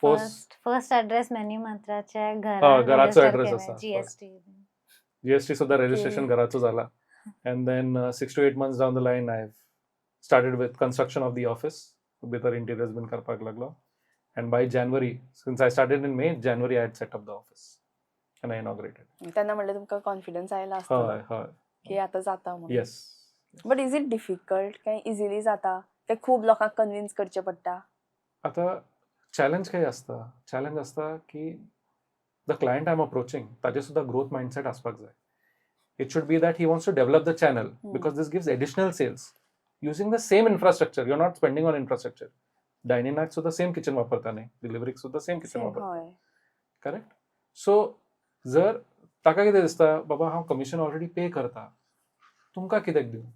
First address menu मात्राचे घराचो address आसा. GST. GST सुद्धा registration घराचो जाला and then 6 to 8 months down the line I've started with construction of the office भितर interiors बीन करपाक लागलो and by January since I started in May January I had set up the office and I inaugurated. तेन्ना म्हणलें तुमकां confidence आयला हय आसतलो हय की आतां जाता म्हणून. yes but is it difficult काय इजिली जाता ते खूब लोकांक कन्विन्स करचें पडटा. आता चॅलेंज काय आसता चॅलेंज आसता की the client I am approaching ताजे सुद्धा ग्रोथ माइंडसेट आसपाक जाय. It should be that he wants to develop the channel because this gives additional sales using the same infrastructure you are not spending on infrastructure. डायनिंगाक सुद्धा same kitchen वापरता न्ही डिलिव्हरीक सुद्धा same kitchen वापरता हय correct. सो जर ताका कितें दिसता बाबा हांव कमिशन ऑलरेडी पे करता तुमकां कित्याक दिवं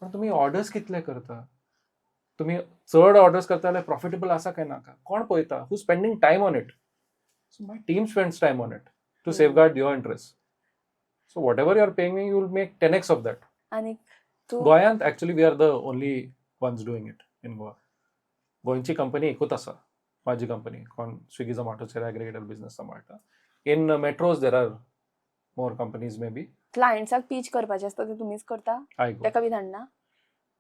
पण तुमी ऑर्डर्स कितले करता तुम्ही चड ऑर्डर्स करता जाल्यार प्रॉफिटेबल आसा काय नाका कोण पळयता who spending time on it. So my team spends time on it to safeguard your interest. So whatever you are paying me you will make 10x of that. आनी तूं गोंयांत actually we are the only ones doing it in Goa. गोंयची company एकूच आसा माझी company कोण Swiggy झोमॅटोचेर aggregator business सांबाळटा. In metros there are more companies may be. क्लायंट्साक पीच करपाचें आसता तें तुमीच करता आय गो तेका बी धाडना.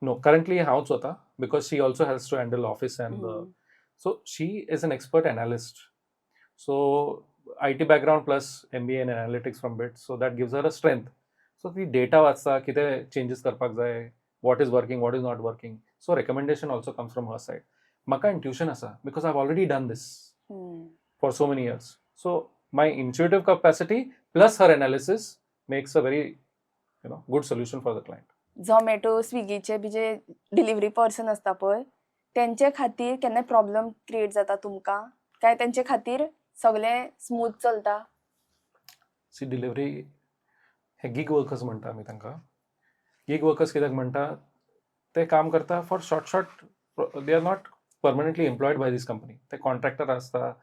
No, currently हांवच होता because she also has to handle office and so she is an expert analyst. So IT background plus MBA in analytics from BIT, so that gives her a strength. So ती data वाचता कितें changes करपाक जाय, what is working, what is not working. So recommendation also comes from her side. म्हाका intuition आसा because I've already done this for so many years. So my intuitive capacity plus her analysis makes a very good solution for the client. Zomato स्विगीचे बी जे delivery person आसता पळय त्यांचे खातीर केन्नाय प्रॉब्लेम क्रिएट जाता तुमकां काय त्यांचे खातीर सगळें स्मूथ चलता? सी डिलिव्हरी हे गीग वर्कर्स म्हणटा आमी तांकां. गीग वर्कर्स कित्याक म्हणटा, ते काम करता for short they are not permanently employed by this company. ते कॉन्ट्रॅक्टर आसता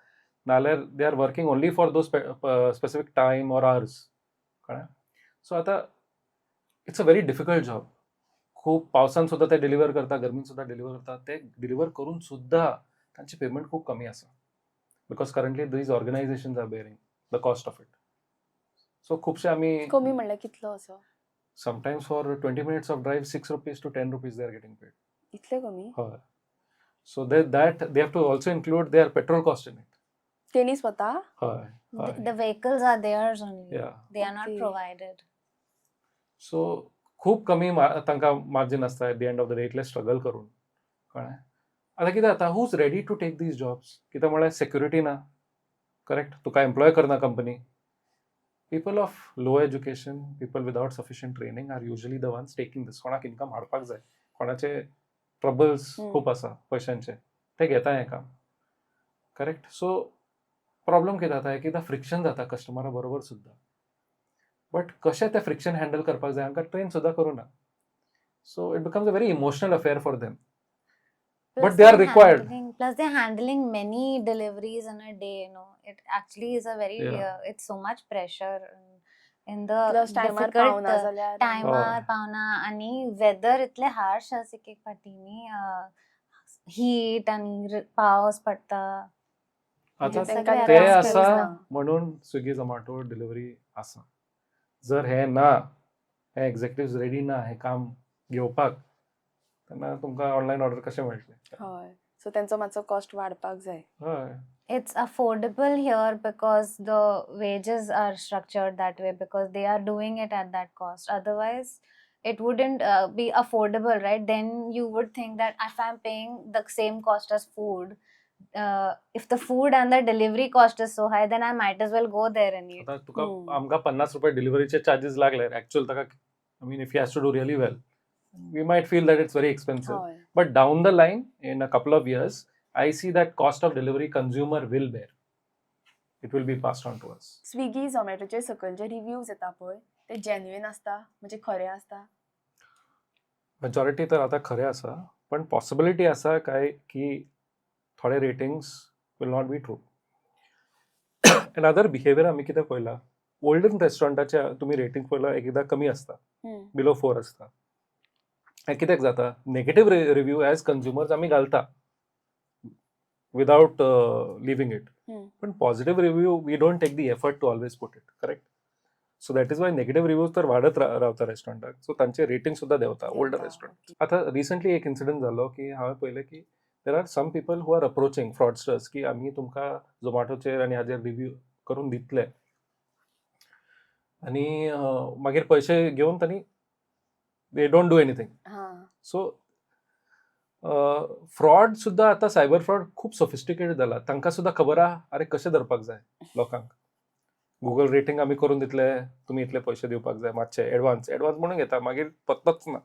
नाल्यार they are working only for those specific time or hours. कळ्ळें? सो आतां it's a very difficult job. खूप पावसान सुद्धा ते डिलिव्हर करता, गरमीन सुद्धा डिलिव्हर करता. ते डिलिव्हर करून सुद्धा तांची पेमेंट खूप कमी आसा, because currently these organisations are bearing the cost of it. So खुबशे आमी कमी म्हणल्यार कितलो असो? sometimes for 20 minutes of drive, 6 rupees to 10 rupees they are getting paid. इतले कमी? Hoy. So that they have to also include their petrol cost in it. तेणी स्वता? Hoy. The vehicles are theirs only. Yeah. They are not Okay. provided. So खूप कमी तांकां margin आसता at the end of the day, इतले struggle करून. कळ्ळें? आतां कितें जाता, who's ready to take these jobs? कित्याक म्हळ्यार सेक्युरिटी ना, करेक्ट? तुका एम्प्लॉय करना company. People of low education, people without sufficient training are usually the ones taking this. कोणाक इन्कम हाडपाक जाय, कोणाचे ट्रबल्स खूप आसा पयशांचे, ते घेता हें काम. करेक्ट? सो प्रॉब्लेम कितें जाता, एकदां फ्रिक्शन जाता कस्टमरा बरोबर सुद्धा. बट कशें तें फ्रिक्शन हँडल करपाक जाय हांकां ट्रेन सुद्धा करूना. So it becomes a very emotional affair for them. Plus But they are they're required. Plus they're handling many deliveries in a day. It actually is a very Yeah. it's so much pressure in the plus टायमार difficult पावना जाल्यार टायमार पावना आणि weather इतले harsh आसा एक एक फाटींनी हीट आणि पावस पडटा. आतां म्हणजे ते तांकां rest आसा ना. म्हणून स्विगी झोमॅटो डिलिव्हरी आसा. जर हे ना, हे एक्झिक्युटिव्ह रेडी ना हे काम घेवपाक, तेन्ना तुमकां ऑनलायन ऑर्डर कशें मेळटलें? हय. सो तेंचो मातसो कॉस्ट वाडपाक जाय. हय. It's affordable here because the wages are structured that way because they are doing it at that cost. Otherwise, it wouldn't be affordable, right? Then you would think that if I'm paying the same cost as food, if the food and the delivery cost is so high, then I might as well go there and eat. आता तुका आमकां 50 रुपये डिलिव्हरीचे charges लागले, actual ताका I mean if you has to do really well, we might feel that it's very expensive. हय. But down the line, in a couple of years, I see that cost of delivery consumer will bear. It will be passed on to us. Swiggy झोमॅटोचे सकयल जे reviews येता पळय ते genuine आसता म्हणजे खरे आसता? मेजॉरिटी तर आता खरे आसा, पण पॉसिबिलिटी आसा काय की थोडे ratings will not be true. And other behaviour आमी कितें पळयला, ओल्डन रेस्टॉरंटाचे तुमी रेटिंग पळयला एकदां कमी आसता, बिलो 4 आसता. हें कित्याक जाता? नेगेटीव रिव्यू एज कंज्युमर्स आमी घालता विदाउट लिव्हिंग इट. पण positive review we don't take the effort to always put it, correct? So that is why negative reviews तर वाढत रावता रेस्टॉरंटाक. सो तांचे रेटिंग सुद्धा देंवता ओल्डर रेस्टॉरंट. आता रिसंटली एक इन्सिडंट जालो की हांवें पळयलें की there are some people who are approaching fraudsters की आमी तुमकां झोमॅटोचेर आनी हाजेर रिव्यू करून दितले आनी मागीर पयशे घेवन तांणी they don't do anything. So fraud सुद्धा आता सायबर फ्रॉड खूप सोफिस्टिकेटेड जाला. तांकां सुद्धा खबर आहा अरे कशें धरपाक जाय लोकांक. गुगल रेटिंग आमी करून दितले, तुमी इतले पयशे दिवपाक जाय मातशे एडवान्स म्हणून घेता, मागीर पत्तोच ना.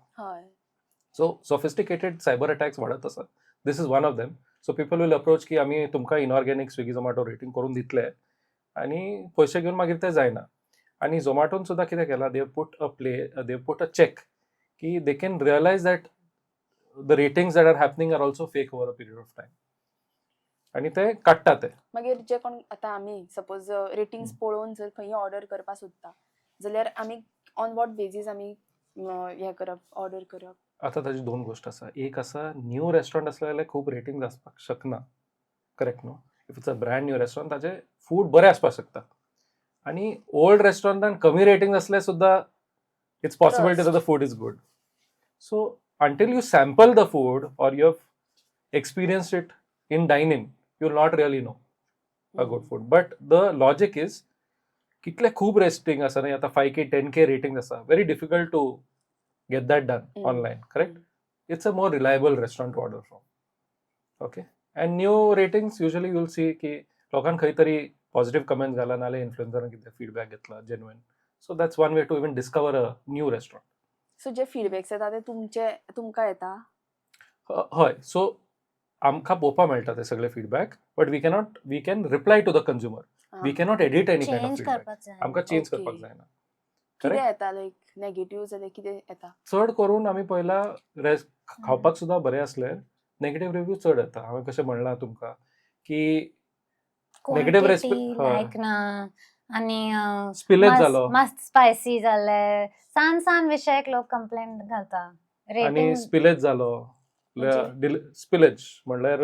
सो सोफिस्टिकेटेड सायबर अटॅक्स वाडत आसात. This is one of them. So people will approach की आमी तुमकां इनऑर्गेनिक स्विगी झोमॅटो रेटिंग करून दितले आनी पयशे घेवन मागीर ते जायना. आनी झोमॅटोन सुद्धा कितें केलां, दे पुट अ चेक की they can realise that the ratings that are happening are also fake over a period of time. आणि ते काडटा ते. मागीर जे कोण आतां आमी सपोज रेटिंग्स पळोवन जर खंय ऑर्डर करपा सोदता जाल्यार आमी ऑन वॉट बेजीस आमी हे करप ऑर्डर करप? आता ताजी दोन गोष्ट आसा. एक आसा न्यू रेस्टॉरंट आसले जाल्यार खूब रेटिंग्स आसपाक शकना, करेक्ट न्हू? If it's a brand new restaurant ताजे फूड बरें आसपाक शकता. आनी ओल्ड रेस्टॉरंटान कमी रेटिंग्स आसले सुद्धा it's possibility that the food is good. So until you sample the food or you have experienced it in dine-in, you will not really know a good food. But the logic is, कितले खूब rating आसा न्ही आता 5K 10K rating आसा, very difficult to get that done online, correct? It's a more reliable restaurant to order from. Okay? And new ratings usually you will see की लोकांक खंय तरी पॉझिटिव्ह कमेंट्स घाला नाल्यार इन्फ्लुएन्सरांक कितें फीडबॅक घेतला genuine. So that's one way to even discover a new restaurant. So J feedbacks येता ते तुमकां येता? हय. सो आमकां पळोवपाक मेळटा ते सगळे feedback, but we can reply to the consumer. We cannot edit any kind of change feedback. करपाक जाय. आमकां चेंज Okay. करपाक जायना. कितें Correct? येता लायक नेगेटिव्ह जाल्यार कितें येता? चड करून आमी पळयला खावपाक सुद्दां बरें असले नेगेटीव रिव्यू चड येता. हांवें कशें म्हणलां तुमकां की नेगेटीव क्वॉन्टिटी लायक ना आनी स्पिलेज जालो मस्त स्पायसी जाले. सान विशयाक लोक कंप्लेंट घालता. आनी रेटिंग स्पिलेज जालो. म्हणजे? स्पिलेज म्हणल्यार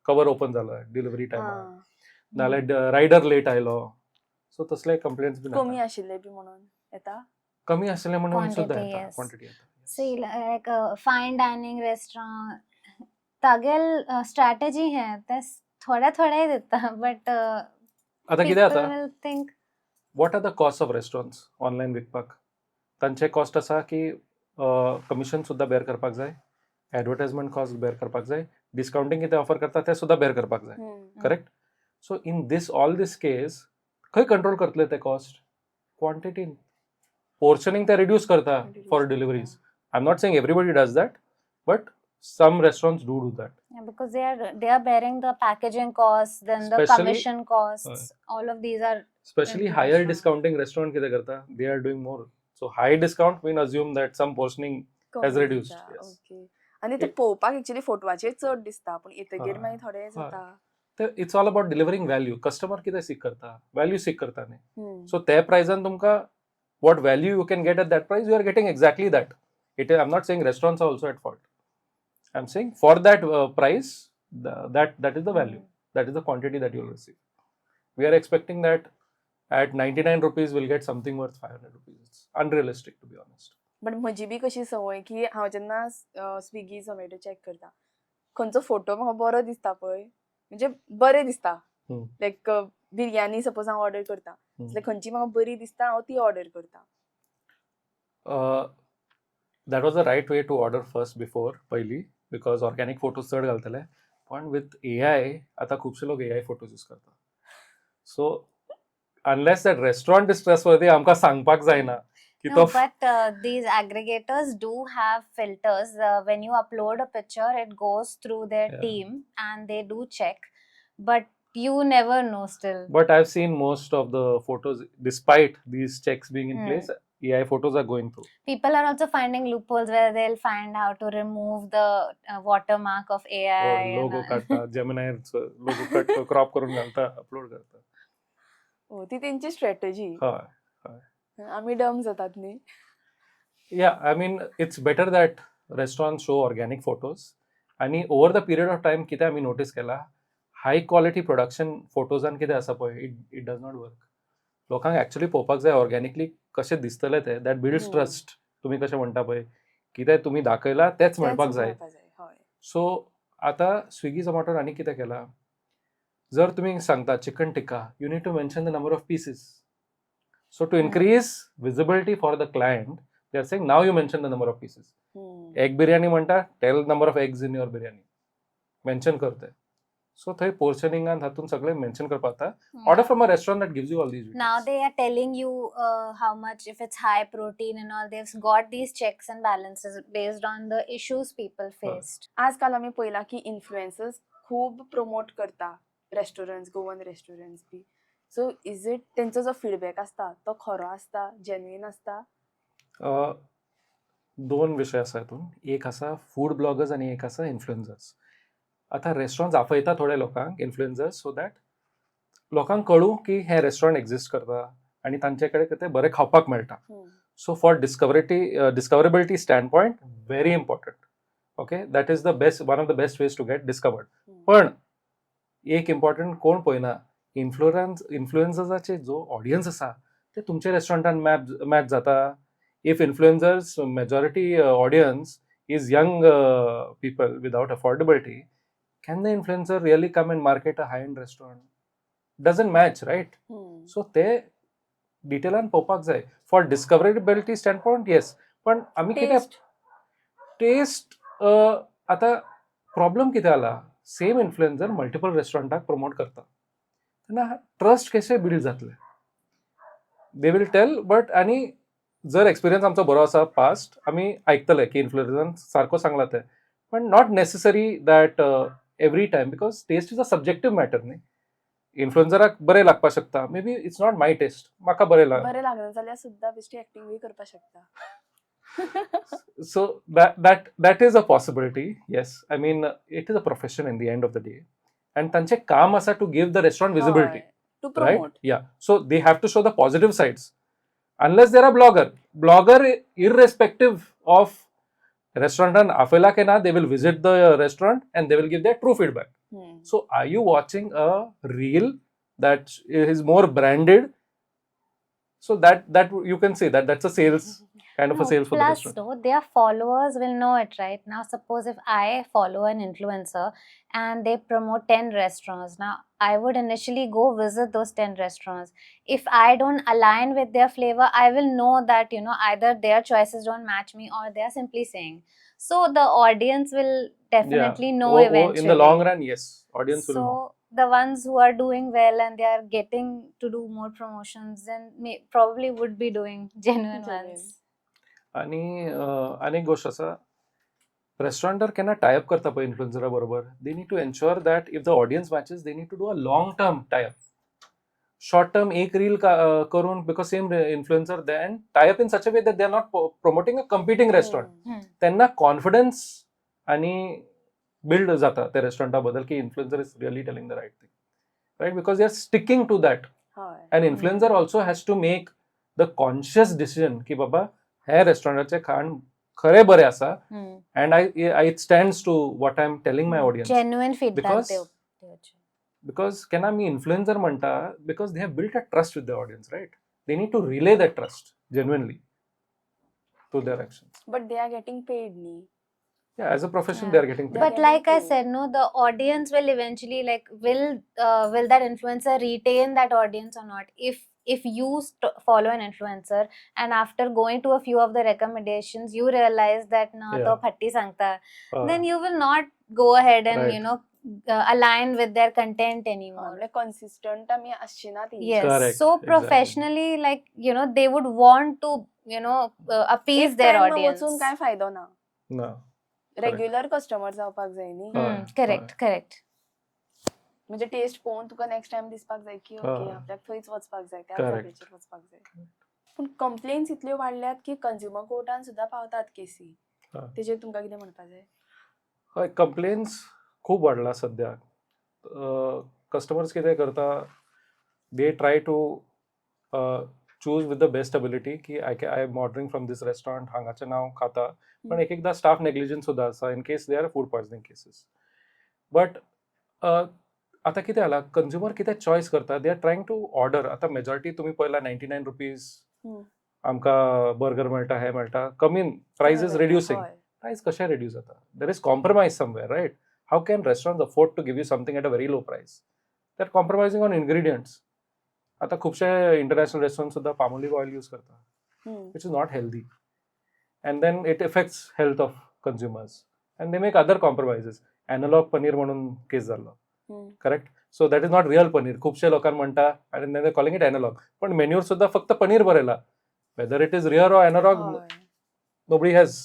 कवर ओपन जालो डिलिव्हरी टायमार, हां. नाल्यार रायडर लेट आयलो. सो तसले कंप्लेंट्स बीन कमी येता. आशिल्ले बी म्हणून येता? कमी आसले म्हणून सुद्दां Quantity, येता. yes. क्वॉन्टिटी येता. See, like a fine dining restaurant, तागेल strategy है ते थोडे दिता, but आतां कितें people जाता, will think what are the cost of restaurants online विकपाक? तांचे कॉस्ट आसा की कमिशन सुद्दां बेर करपाक जाय, एडवर्टायजमेंट कॉस्ट बेर करपाक जाय, डिस्काउंटींग कितें ऑफर करता तें सुद्दां बेर करपाक जाय. Correct? So in all this case खंय कंट्रोल करतले ते कॉस्ट? क्वॉन्टिटीन. पोर्शनिंग ते रिड्यूस करता for deliveries. I am not saying everybody does that, but some restaurants do that. yeah, because they are bearing the packaging costs, then the Especially- commission costs. All of these are Especially in higher restaurant. discounting restaurant कितें करता, they are doing more. So high discount mean assume that some portioning has reduced. Yes. Okay. आणि ते पळोवपाक actually फोटवाचेर चड दिसता, पण येतगीर हां. मागीर थोडे जाता. तर it's all about delivering value. Customer कितें सीक करता, व्हॅल्यू सीक करता न्ही. हम्म. सो त्या प्रायसान तुमकां what value you can get at that price, you are getting exactly that. I'm not saying restaurants are also at fault. I'm saying for that price, that is the value. That is the quantity that you will receive. We are expecting that at 99 rupees we'll get something worth 500 rupees. It's unrealistic, to be honest. But म्हजी B कशी संवय की हांव जेन्ना Swiggy Zomato check करता, खंयचो photo म्हाका बरो दिसता पळय, म्हणजे बरें दिसता. हम्म. लायक बिरयानी सपोज हांव ऑर्डर करता, जाल्यार खंयची म्हाका बरी दिसता हांव ती ऑर्डर करता. That was the right way to order first before पहिली, because organic photos चड घालतले. पण with AI आता खुबशे लोक AI photos यूज करता. So unless that restaurant is trustworthy, आमकां सांगपाक जायना की No, तो but these aggregators do have filters. When you upload a picture, it goes through their Yeah. team and they do check. But you never know still. But I've seen most of the photos, despite these checks being in Hmm. place, AI photos are going through. People are also finding loopholes where they'll find how to remove the watermark of AI. Or and logo all. काढता, Gemini logo cut crop करून घालता, upload करता. हो, ती तेंची strategy. हय. आमी डम जातात न्ही. Yeah, I mean, it's better that restaurants show organic photos. आणि over the period of time कितें आमी notice केला, high quality production photosan कितें आसा पळय, it does not work. लोकांक actually पळोवपाक जाय organically कशें दिसतले ते, that builds trust. तुमी कशें म्हणटा पळय, कितें तुमी दाखयला तेच मेळपाक जाय. हय. सो आतां स्विगी झोमॅटोन आनी कितें केलां, जर तुमी सांगता chicken tikka, you need to mention the number of pieces. So to increase visibility for the client, they are saying now you mention the number of pieces. Egg biryani म्हणटा, tell number of eggs in your biryani, mention करते. So थंय पोर्शनिंगान हातून सगळे mention करपाक जाता. Order from a restaurant that gives you all these. Now they are telling you how much, if it's high protein and all. They've got these checks and balances based on the issues people faced. आजकाल आमी पळयला की influencers खूब promote करता restaurants, Goan restaurants बी. So is it तेंचो जो feedback आसता तो खरो आसता, जेन्युइन आसता? दोन विशय आसा हितून. एक आसा फूड ब्लॉगर्स आनी एक आसा इन्फ्लुएन्सर्स. आतां रेस्टॉरंट्स आपयता थोड्या लोकांक, इन्फ्लुएन्सर्स, सो दॅट लोकांक कळूं की हे रेस्टॉरंट एक्झिस्ट करता आनी तांचे कडेन कितें बरें खावपाक मेळटा. So for discoverability standpoint, very important. Okay, that is the best, one of the best ways to get discovered. पण एक इम्पॉर्टंट कोण पळयना, इन्फ्लुएन्सर्साचे जो ऑडियन्स आसा ते तुमच्या रेस्टॉरंटान मॅच जाता. If influencers majority audience is young people without affordability, can the influencer really come and market a high-end restaurant? Doesn't match, right? So ते डिटेलान पळोवपाक जाय. फॉर डिस्कवरेबिलिटी स्टँडपॉयंट येस, पण आमी कितें टेस्ट, आतां प्रॉब्लम कितें जाला, सेम इन्फ्लुएन्सर मल्टिपल रेस्टॉरंटाक प्रमोट करता तेन्ना ट्रस्ट कशें बिल्ड जातलें? दे वील टेल, बट आनी जर एक्सपिरियन्स आमचो बरो आसा पास्ट, आमी आयकतले की इन्फ्लुएन्सरान सारको सांगला ते, पण not necessary that every time, because taste is a subjective matter न्ही. इन्फ्लुएन्सराक बरें लागपाक शकता, maybe it's not my taste, म्हाका बरें लागना. बरें लागना जाल्यार सुद्दां बेश्टी एक्टिंगूय करपाक शकता. So that is a possibility. Yes, I mean it is a profession in the end of the day, and तांचे काम आसा to give the restaurant visibility, हय, to right? promote. Yeah, so they have to show the positive sides. Unless they're a blogger irrespective of restaurant and afela ke na, they will visit the restaurant and they will give their true feedback. So are you watching a reel that is more branded? So that you can say that that's a sales kind of a sales for the Plus, restaurant. though, their followers will know it, right? Now, suppose if I follow an influencer and they promote 10 restaurants, now I would initially go visit those 10 restaurants. If I don't align with their flavor, I will know that, either their choices don't match me or they are simply saying. So, the audience will definitely know eventually. In the long run, yes, audience will know. So, the ones who are doing well and they are getting to do more promotions, then probably would be doing genuine ones. आणि एक गोष्ट असा, रेस्टॉरंटर केन्ना tie up करता पळय इन्फ्लुएन्सरा बरोबर, they need to ensure that if the audience matches, they need to do a long term tie up. Short term एक रील करून, because same influencer, then tie up in such a way that they are not promoting a competing restaurant. त्यांना confidence आणि build जाता त्या रेस्टॉरंटा बद्दल की influencer is really telling the right thing, right, because they are sticking to that. And influencer also has to make the conscious decision की बाबा हे रेस्टॉरंटाचे खाण खरें बरें आसा, and it stands to what I'm telling my audience. Genuine feedback. Because केन्ना आमी influencer म्हणटा, because they have built a trust with the audience, right? They need to relay that trust genuinely to their actions. But they are getting paid, ni. Yeah, as a profession, they are getting paid. But like I said, no, the audience will eventually, like, will that influencer retain that audience or not? If you follow an influencer and after going to a few of the recommendations, you realize that to phatti sangta, then you will not go ahead and Right. align with their content anymore. Like consistent आमी आसची ना ती. Yes. Correct, So professionally, like, they would want to appease एक their time audience. वचून काय फायदो ना. No. Regular customer जावपाक जाय न्ही. Correct. म्हणजे टेस्ट पळोवन तुका नेक्स्ट टाइम दिसपाक जाय की ओके आपल्याक थंयच वचपाक जाय, त्या जाग्याचेर वचपाक जाय. पूण कंप्लेन्स इतल्यो वाडल्यात की कंझ्युमर कोर्टान सुद्दां पावतात केसी. तेजेर तुमकां कितें म्हणपाक जाय? हय, कंप्लेन्स खूब वाडला सद्या. कस्टमर्स कितें करता, they try to choose with the best ability की I am ordering from this restaurant, हांगाचें नांव खाता. पण एक एकदां स्टाफ नेग्लिजन्स सुद्दां आसा in case they are food poisoning cases. But आतां कितें जाला, कंझ्युमर कितें चॉयस करता, they are trying to order. आतां मेजॉरिटी तुमी पळयला ₹99 आमकां बर्गर मेळटा, हे मेळटा, कमी प्रायस इज रिड्युसिंग. प्रायस कशें रिड्यूस जाता? There is compromise somewhere, right? How can restaurants afford to give you something at a very low price? They are compromising on ingredients. आतां खुबशे इंटरनॅशनल रेस्टॉरंट सुद्दां पाम ऑलिव्ह ऑयल यूज करता, which is not healthy, and then it affects health of consumers, and they make other compromises. Analogue paneer म्हणून case जाल्लो, correct? So that is not real paneer. खुबशे लोकांक म्हणटा आनी दे कॉलिंग इट एनालॉग, पण मेन्यूर सुद्दां फक्त पनीर बरयला. Whether it is real or analog, nobody has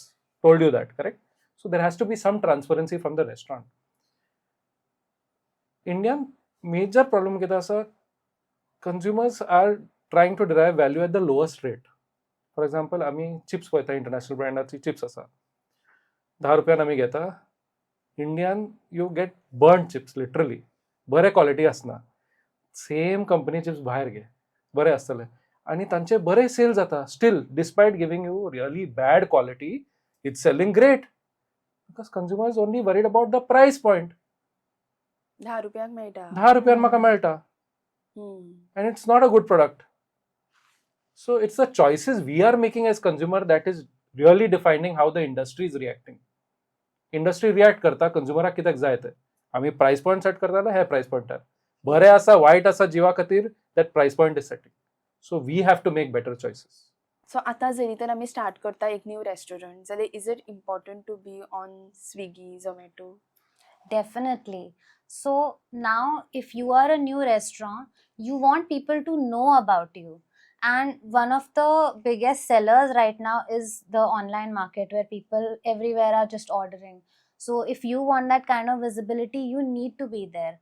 told you that, correct? So there has to be some transparency from the restaurant. Indian major problem कितें आसा, consumers are trying to derive value at the lowest rate. For example, आमी chips पळयता, international ब्रँडाची chips आसा, ₹10 आमी घेता. इंडियान you get burn chips, literally बरे क्वालिटी आसना. सेम कंपनी चिप्स भायर घे, बरे आसतले, आणि तांचे बरे सेल जाता still, despite giving you really bad quality. It's selling great because consumer is only worried about the price point. ₹10 मेळटा, ₹10 म्हाका मेळटा, and it's not a good product. So it's the choices we are making as consumer that is really defining how the industry is reacting. Industry react करता कंझ्युमराक कित्याक जाय ते. आमी price point set करता ना, हे प्राइस पॉइंटार बरे आसा, वायट आसा जिवा खातीर, that price point is setting. So we have to make better choices. सो आतां जरी तर आमी स्टार्ट करता एक न्यू रेस्टॉरंट, जाल्यार is it important to be on Swiggy, Zomato? Definitely. So now, if you are a new restaurant, you want people to know about you. And one of the biggest sellers right now is the online market, where people everywhere are just ordering. So if you want that kind of visibility, you need to be there.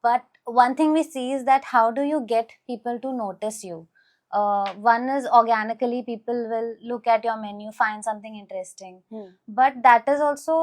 But one thing we see is that how do you get people to notice you? One is organically, people will look at your menu, find something interesting, but that is also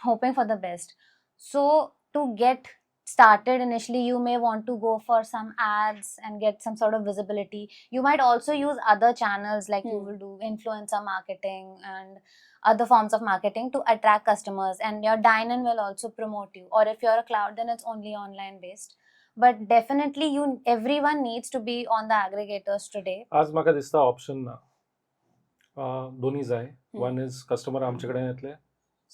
hoping for the best. So to get started initially, you may want to go for some ads and get some sort of visibility. You might also use other channels, like you will do influencer marketing and other forms of marketing to attract customers, and your dine-in will also promote you. Or if you're a cloud, then it's only online based. But definitely everyone needs to be on the aggregators today. आज म्हाका दिसता option ना, दोन्ही जाय. One is customer आमचे कडेन येतले,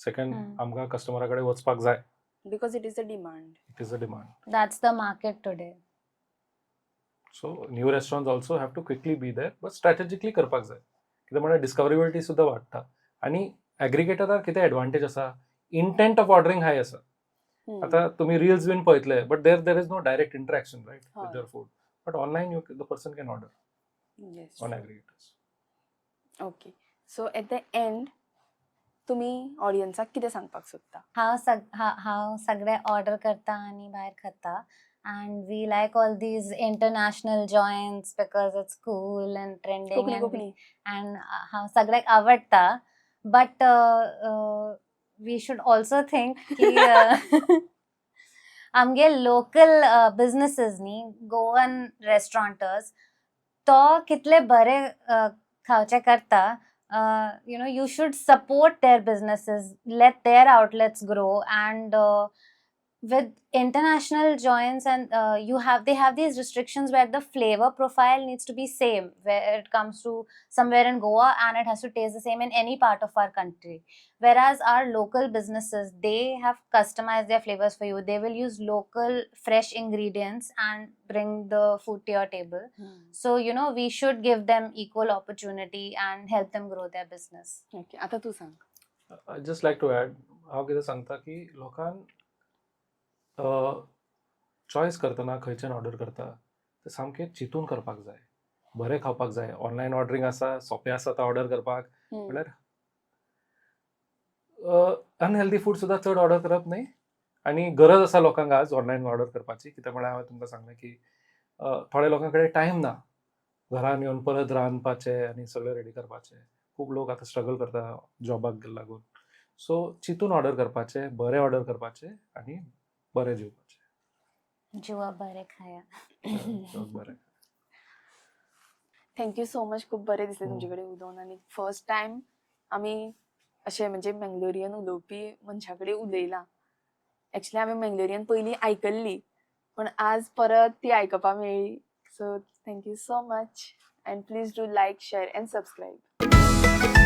second आमकां कस्टमरा कडेन वचपाक जाय. Because it is a demand. It is a demand. That's the market today. So new restaurants also have to quickly be there, but strategically करपाक जाय. कित्याक म्हळ्यार डिस्कवरेबिलिटी सुद्दां वाडटा. आनी एग्रिगेटराक कितें एडवांटेज आसा, इंटेंट ऑफ ऑर्डरिंग हाय आसा. आता तुम्ही रील्स बीन पळयतले, but there is no direct interaction right with your food. But online the person can order on aggregators. Okay, so at the end तुम्ही ऑडियन्साक कितें सांगपाक सोदता? हांव सगळे ऑर्डर करता आनी भायर खाता. And we like all these international joints because it's cool and trending. And हांव सगळ्याक आवडटा. But we should also think की आमगे लोकल बिझनेसीस न्ही, गोवन रेस्टॉरंटर्स, तो कितले बरे खावचे करता. You should support their businesses, let their outlets grow, and with international joints and they have these restrictions where the flavor profile needs to be same where it comes to somewhere in Goa, and it has to taste the same in any part of our country. Whereas our local businesses, they have customized their flavors for you. They will use local fresh ingredients and bring the food to your table. So we should give them equal opportunity and help them grow their business. Okay, आता तू सांग. I just like to add, हांव कितें सांगता की लोकांक choice करतना खंयच्यान ऑर्डर करता तें सामकें चिंतून करपाक जाय, बरें खावपाक जाय. ऑनलायन ऑर्डरींग आसा, सोंपें आसा आतां ऑर्डर करपाक, म्हळ्यार अनहेल्दी फूड सुद्दां चड ऑर्डर करप न्ही. आनी गरज आसा लोकांक आज ऑनलायन ऑर्डर करपाची, कित्याक म्हळ्यार हांवें तुमकां सांगलें की थोड्या लोकां कडेन टायम ना घरान येवन परत रांदपाचें आनी सगळें रेडी करपाचें. खूब लोक आतां स्ट्रगल करता जॉबाक लागून. सो चिंतून ऑर्डर करपाचें, बरें ऑर्डर करपाचें आनी बरें जेवपाचें. जिवा बरें खाया. बरें. Thank you so much. खूप बरें दिसलें तुमचे कडेन उलोवन. आनी फर्स्ट टायम आमी अशें म्हणजे मंगलोरियन उलोवपी मनशा कडेन उलयलां. एक्चुली हांवें मंगलोरियन पयलीं आयकल्ली, पण आज परत ती आयकपा मेळ्ळी. So thank you so much, and please do like, share and subscribe.